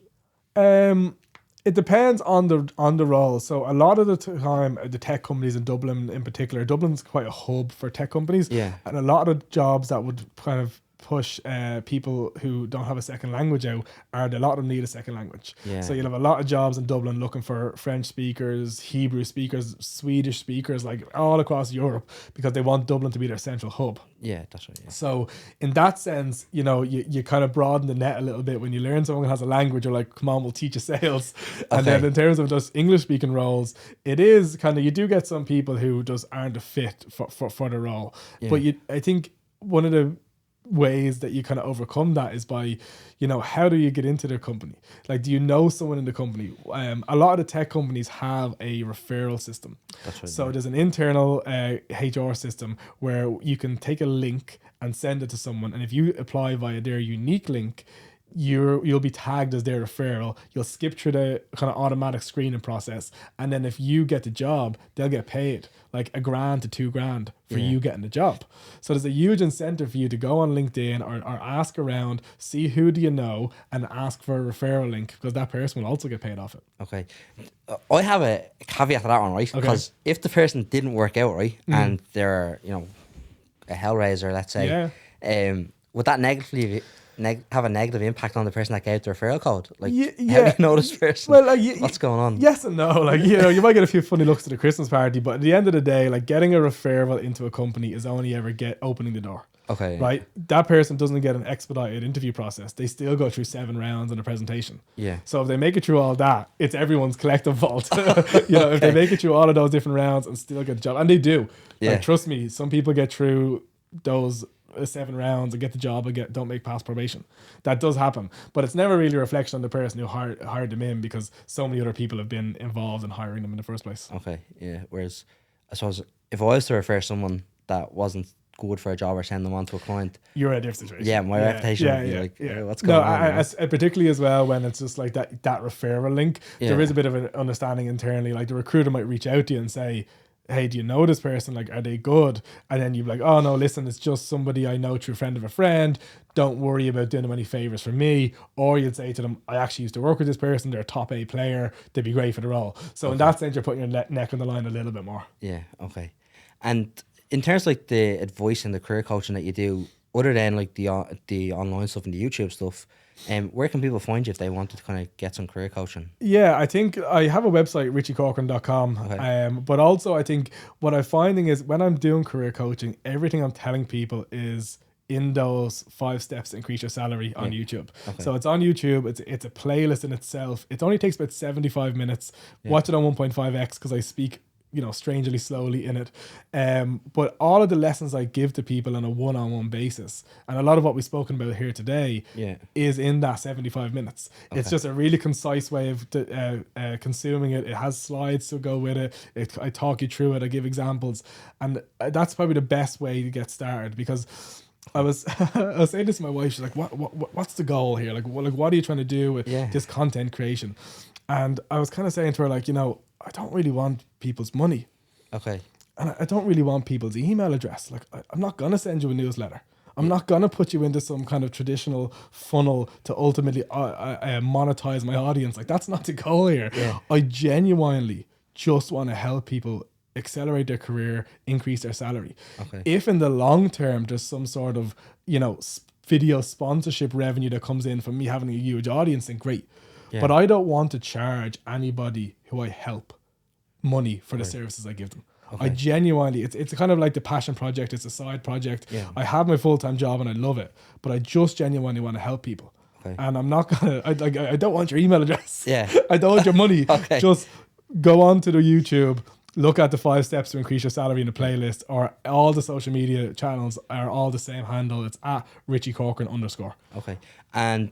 B: It depends on the role. So a lot of the time, the tech companies in Dublin in particular, Dublin's quite a hub for tech companies.
A: Yeah.
B: And a lot of jobs that would kind of push people who don't have a second language out are a lot of them need a second language.
A: Yeah.
B: So you'll have a lot of jobs in Dublin looking for French speakers, Hebrew speakers, Swedish speakers, like all across Europe, because they want Dublin to be their central hub.
A: Yeah, that's right. Yeah.
B: So in that sense, you know, you kind of broaden the net a little bit when you learn someone who has a language. You're like, come on, we'll teach you sales. And then in terms of just English speaking roles, it is kind of, you do get some people who just aren't a fit for the role. Yeah. But I think one of the ways that you kind of overcome that is by, you know, how do you get into their company? Like, do you know someone in the company? A lot of the tech companies have a referral system. That's right. So there's an internal HR system where you can take a link and send it to someone, and if you apply via their unique link, you'll be tagged as their referral. You'll skip through the kind of automatic screening process, and then if you get the job, they'll get paid like $1,000 to $2,000 for you getting the job. So there's a huge incentive for you to go on LinkedIn or ask around, see who do you know, and ask for a referral link, because that person will also get paid off it.
A: Okay. I have a caveat to that one, right? Because if the person didn't work out, right, and they're, you know, a hellraiser, let's say, would that negatively have a negative impact on the person that gave the referral code? Like, how do you know this person? Well, like, what's going on?
B: Yes and no. Like, you know, you might get a few funny looks at the Christmas party, but at the end of the day, like, getting a referral into a company is only ever opening the door.
A: Okay.
B: Right? That person doesn't get an expedited interview process. They still go through 7 rounds in a presentation.
A: Yeah.
B: So if they make it through all that, it's everyone's collective fault. You know, if they make it through all of those different rounds and still get the job, and they do. Yeah. Like, trust me, some people get through those 7 rounds and get the job and don't make past probation. That does happen, but it's never really a reflection on the person who hired them in, because so many other people have been involved in hiring them in the first place.
A: Okay, yeah. Whereas I suppose if I was to refer someone that wasn't good for a job or send them on to a client,
B: you're in a different situation.
A: Yeah, my reputation would be like, what's going on?
B: Particularly as well when it's just like that referral link. There is a bit of an understanding internally. Like, the recruiter might reach out to you and say, hey, do you know this person? Like, are they good? And then you're like, oh no, listen, it's just somebody I know through a friend of a friend. Don't worry about doing them any favors for me. Or you'd say to them, I actually used to work with this person. They're a top A player. They'd be great for the role. So in that sense, you're putting your neck on the line a little bit more.
A: Yeah, okay. And in terms of like the advice and the career coaching that you do, other than like the online stuff and the YouTube stuff, where can people find you if they wanted to kind of get some career coaching?
B: Yeah, I think I have a website, richiecorcoran.com.
A: Okay.
B: But also I think what I'm finding is when I'm doing career coaching, everything I'm telling people is in those 5 steps to increase your salary on YouTube.
A: Okay.
B: So it's on YouTube. It's a playlist in itself. It only takes about 75 minutes. Watch it on 1.5x because I speak, strangely slowly in it. But all of the lessons I give to people on a one-on-one basis, and a lot of what we've spoken about here today, is in that 75 minutes. Okay. It's just a really concise way of consuming it. It has slides to go with it. I talk you through it. I give examples, and that's probably the best way to get started because I was saying this to my wife. She's like, "What's the goal here? Like, what are you trying to do with this content creation?" And I was kind of saying to her, like, I don't really want people's money.
A: Okay.
B: And I don't really want people's email address. Like, I'm not going to send you a newsletter. I'm not going to put you into some kind of traditional funnel to ultimately monetize my audience. Like, that's not the goal here. Yeah. I genuinely just want to help people accelerate their career, increase their salary. Okay. If in the long term, there's some sort of, video sponsorship revenue that comes in from me having a huge audience, then great. Yeah. But I don't want to charge anybody who I help money for the services I give them. Okay. I genuinely, it's kind of like the passion project. It's a side project. Yeah. I have my full-time job and I love it, but I just genuinely want to help people. Okay. And I'm not gonna, I don't want your email address. Yeah. I don't want your money. Okay. Just go on to the YouTube, look at the 5 steps to increase your salary in the playlist, or all the social media channels are all the same handle. It's at Richie Corcoran _.
A: Okay. And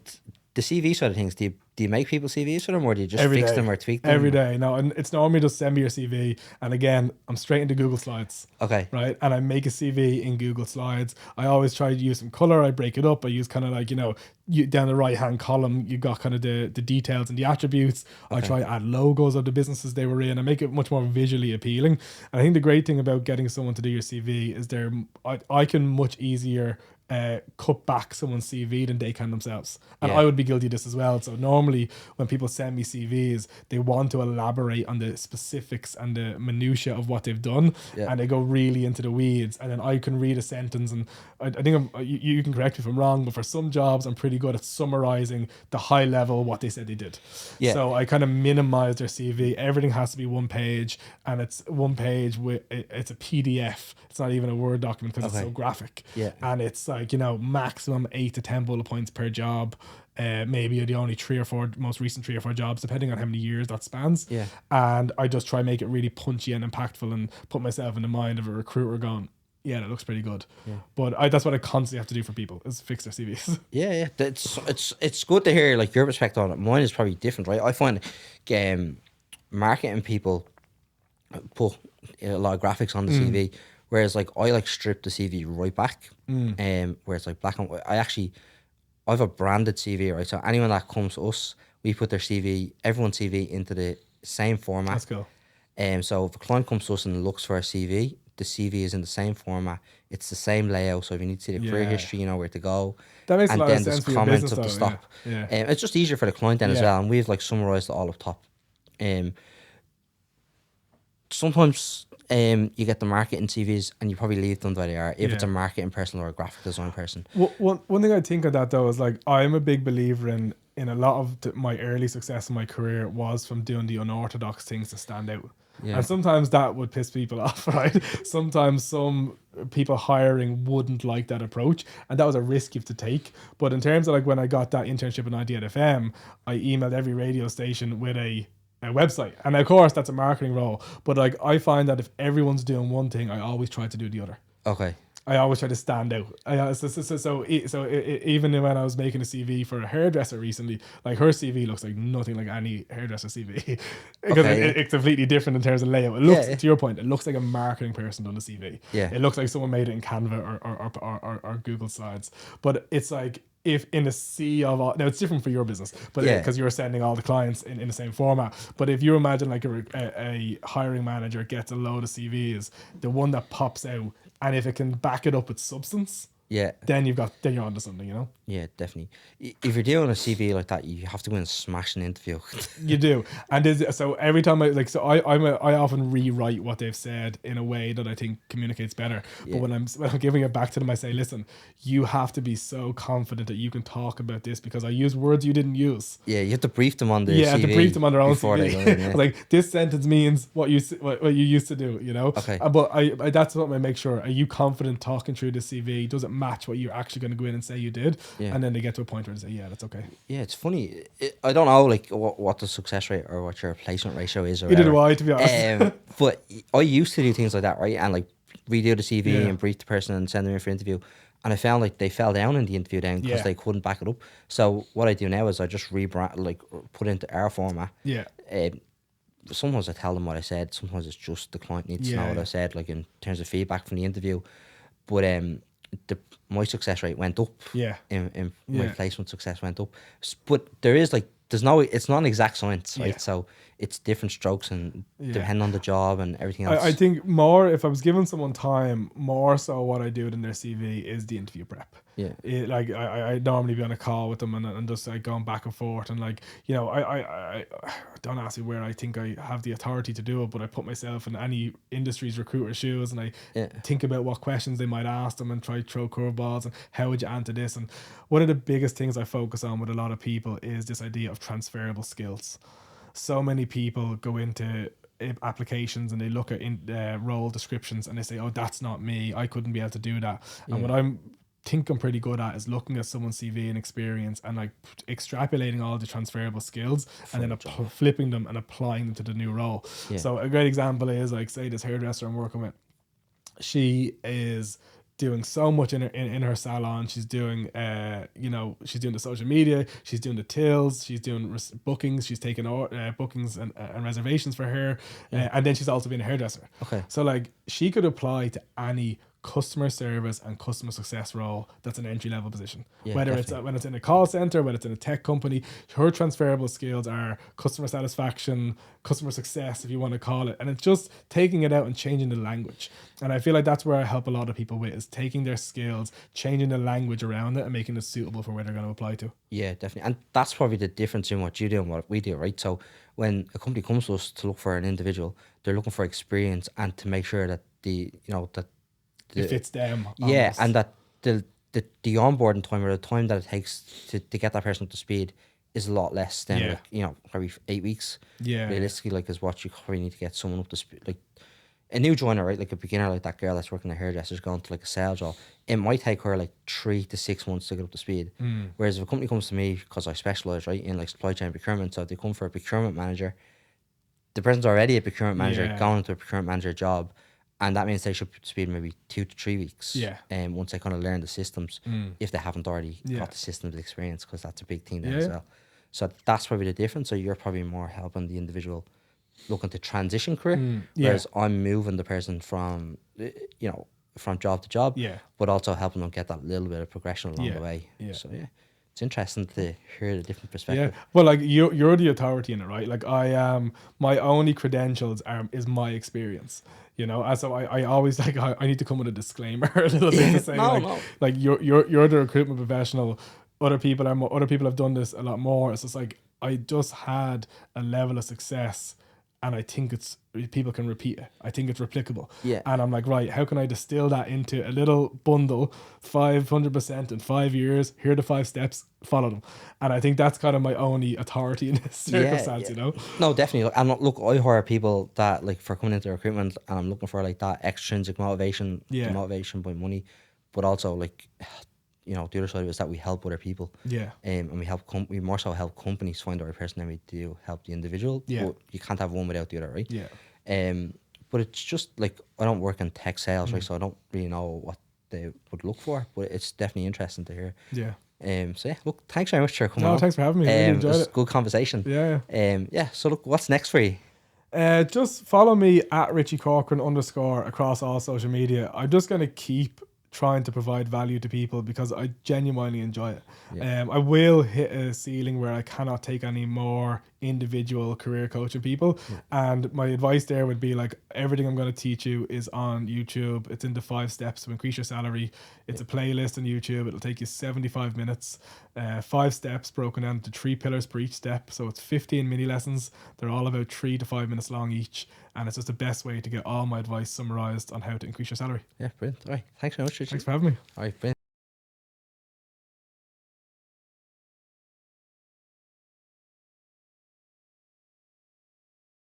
A: the CV side of things, do you make people CVs for them, or do you just fix them or tweak them?
B: Every day. No, and it's normally just send me your CV. And again, I'm straight into Google Slides. Okay. Right? And I make a CV in Google Slides. I always try to use some color. I break it up. I use kind of like, down the right-hand column, you got kind of the details and the attributes. Okay. I try to add logos of the businesses they were in and make it much more visually appealing. And I think the great thing about getting someone to do your CV is I can much easier cut back someone's CV than they can themselves. And I would be guilty of this as well. So normally when people send me CVs, they want to elaborate on the specifics and the minutiae of what they've done, and they go really into the weeds. And then I can read a sentence, and I think you can correct me if I'm wrong, but for some jobs I'm pretty good at summarizing the high level what they said they did. Yeah. So I kind of minimize their CV. Everything has to be 1 page, and it's 1 page with it's a PDF. It's not even a Word document because it's so graphic. Yeah. And it's like, maximum 8 to 10 bullet points per job. Maybe the only 3 or 4, most recent 3 or 4 jobs, depending on how many years that spans. Yeah. And I just try to make it really punchy and impactful and put myself in the mind of a recruiter going, yeah, that looks pretty good. Yeah. But that's what I constantly have to do for people, is fix their CVs. Yeah.
A: It's good to hear like your perspective on it. Mine is probably different, right? I find marketing people put a lot of graphics on the CV. Whereas like I like strip the CV right back, where it's like black and white. I have a branded CV, right? So anyone that comes to us, we put their CV, everyone's CV into the same format.
B: That's cool.
A: So if a client comes to us and looks for a CV, the CV is in the same format. It's the same layout. So if you need to see the career history, you know where to go.
B: That makes a lot of sense for your business,
A: up the stop. Yeah. It's just easier for the client then as well. And we've like summarized it all up top. Sometimes you get the marketing CVs and you probably leave them where they are if it's a marketing person or a graphic design person.
B: One thing I think of that though is like I'm a big believer in a lot of my early success in my career was from doing the unorthodox things to stand out. Yeah. And sometimes that would piss people off, right? Sometimes some people hiring wouldn't like that approach, and that was a risk you have to take. But in terms of like when I got that internship in IDFM, I emailed every radio station with a website, and of course that's a marketing role, but like I find that if everyone's doing one thing, I always try to do the other. Okay. I always try to stand out. So even when I was making a CV for a hairdresser recently, like her CV looks like nothing like any hairdresser CV because it's completely different in terms of layout. It looks, to your point, it looks like a marketing person done a CV. Yeah. It looks like someone made it in Canva or Google Slides, but it's like, if in a sea of all, now it's different for your business, but because you're sending all the clients in the same format. But if you imagine like a hiring manager gets a load of CVs, the one that pops out, and if it can back it up with substance,
A: Yeah.
B: then you're onto something, you know.
A: Yeah, definitely. If you're doing a CV like that, you have to go and smash an interview.
B: You do, and so every time I often rewrite what they've said in a way that I think communicates better.
A: Yeah.
B: But when I'm giving it back to them, I say, listen, you have to be so confident that you can talk about this because I use words you didn't use.
A: Yeah, you have to brief them on the
B: Yeah,
A: CV
B: to brief them on their own
A: before
B: CV.
A: they go in, yeah.
B: Like, this sentence means what you used to do, you know.
A: Okay.
B: But I that's what I make sure. Are you confident talking through the CV? Does it match what you're actually going to go in and say you did?
A: Yeah.
B: And then they get to a point where they say, yeah, that's okay.
A: Yeah, it's funny. I don't know, like, what the success rate or what your placement ratio is or
B: Neither do
A: whatever.
B: I, to be honest.
A: But I used to do things like that, right? And like redo the CV
B: Yeah.
A: and brief the person and send them in for interview. And I found like they fell down in the interview then because
B: Yeah.
A: they couldn't back it up. So what I do now is I just rebrand, like put it into our format.
B: Yeah.
A: Sometimes I tell them what I said. Sometimes it's just the client needs to know
B: Yeah.
A: what I said, like in terms of feedback from the interview. But my success rate went up.
B: Yeah.
A: In my
B: Yeah.
A: placement success went up. But it's not an exact science, right?
B: Yeah.
A: So it's different strokes and
B: Yeah.
A: depending on the job and everything else.
B: I think more, if I was giving someone time, more so what I do in their CV is the interview prep.
A: Yeah.
B: Like I normally be on a call with them and just like going back and forth and like, you know, I don't ask me where I think I have the authority to do it, but I put myself in any industry's recruiter's shoes and I think about what questions they might ask them and try to throw curveballs and how would you answer this. And one of the biggest things I focus on with a lot of people is this idea of transferable skills. So many people go into applications and they look at role descriptions and they say, oh, that's not me, I couldn't be able to do that. And what I'm pretty good at is looking at someone's CV and experience and like extrapolating all the transferable skills and then flipping them and applying them to the new role. So a great example is, like, say this hairdresser I'm working with, she is doing so much in her salon. She's doing she's doing the social media, she's doing the tills, she's doing bookings, she's taking bookings and reservations for her, and then she's also being a hairdresser.
A: Okay.
B: So like she could apply to any customer service and customer success role that's an entry level position, whether it's in a call center, whether it's in a tech company. Her transferable skills are customer satisfaction, customer success, if you want to call it, and it's just taking it out and changing the language. And I feel like that's where I help a lot of people with, is taking their skills, changing the language around it and making it suitable for where they're going to apply to.
A: Yeah, definitely. And that's probably the difference in what you do and what we do, right? So when a company comes to us to look for an individual, they're looking for experience and to make sure that
B: It fits them.
A: Yeah,
B: almost.
A: and that the onboarding time or the time that it takes to get that person up to speed is a lot less than probably 8 weeks.
B: Yeah.
A: Realistically, like, is what you probably need to get someone up to speed. Like a new joiner, right? Like a beginner, like that girl that's working the hairdresser's going to like a sales role. It might take her like 3 to 6 months to get up to speed. Whereas if a company comes to me, because I specialize, right, in like supply chain procurement, so if they come for a procurement manager, the person's already a procurement manager going into a procurement manager job. And that means they should speed maybe 2 to 3 weeks.
B: Yeah.
A: Once they kind of learn the systems, if they haven't already got the systems experience, because that's a big thing there as well. So that's probably the difference. So you're probably more helping the individual looking to transition career, whereas I'm moving the person from from job to job, but also helping them get that little bit of progression along the way. So it's interesting to hear the different perspective.
B: Yeah, well, like you're the authority in it, right? Like I am, my only credentials is my experience. You know, and so I always like I need to come with a disclaimer a little bit to say like you're the recruitment professional. Other people have done this a lot more. It's just like I just had a level of success, and I think people can repeat it. I think it's replicable.
A: Yeah.
B: And I'm like, right, how can I distill that into a little bundle, 500% in 5 years? Here are the 5 steps, follow them. And I think that's kind of my only authority in this circumstance, you know?
A: No, definitely. And look, I hire people that, like, for coming into recruitment, and I'm looking for like that extrinsic motivation, the motivation by money, but also like, the other side of it is that we help other people. Yeah. And we more so help companies find the right person than we do help the individual. Yeah. But you can't have one without the other, right? Yeah. But it's just like, I don't work in tech sales, right? So I don't really know what they would look for, but it's definitely interesting to hear. Yeah. So yeah, look, thanks very much for coming on.
B: No, thanks for having me. I really enjoyed it.
A: Good conversation. Yeah. So look, what's next for you?
B: Just follow me at Richie Corcoran _ across all social media. I'm just going to keep trying to provide value to people because I genuinely enjoy it.
A: Yeah.
B: I will hit a ceiling where I cannot take any more individual career coaching people. And my advice there would be like, everything I'm going to teach you is on YouTube. It's in the 5 steps to increase your salary. It's a playlist on YouTube. It'll take you 75 minutes, 5 steps broken down into 3 pillars per each step. So it's 15 mini lessons. They're all about 3 to 5 minutes long each. And it's just the best way to get all my advice summarized on how to increase your salary.
A: Yeah, brilliant. All right. Thanks very much, Richie.
B: Thanks for having me.
A: All right, brilliant.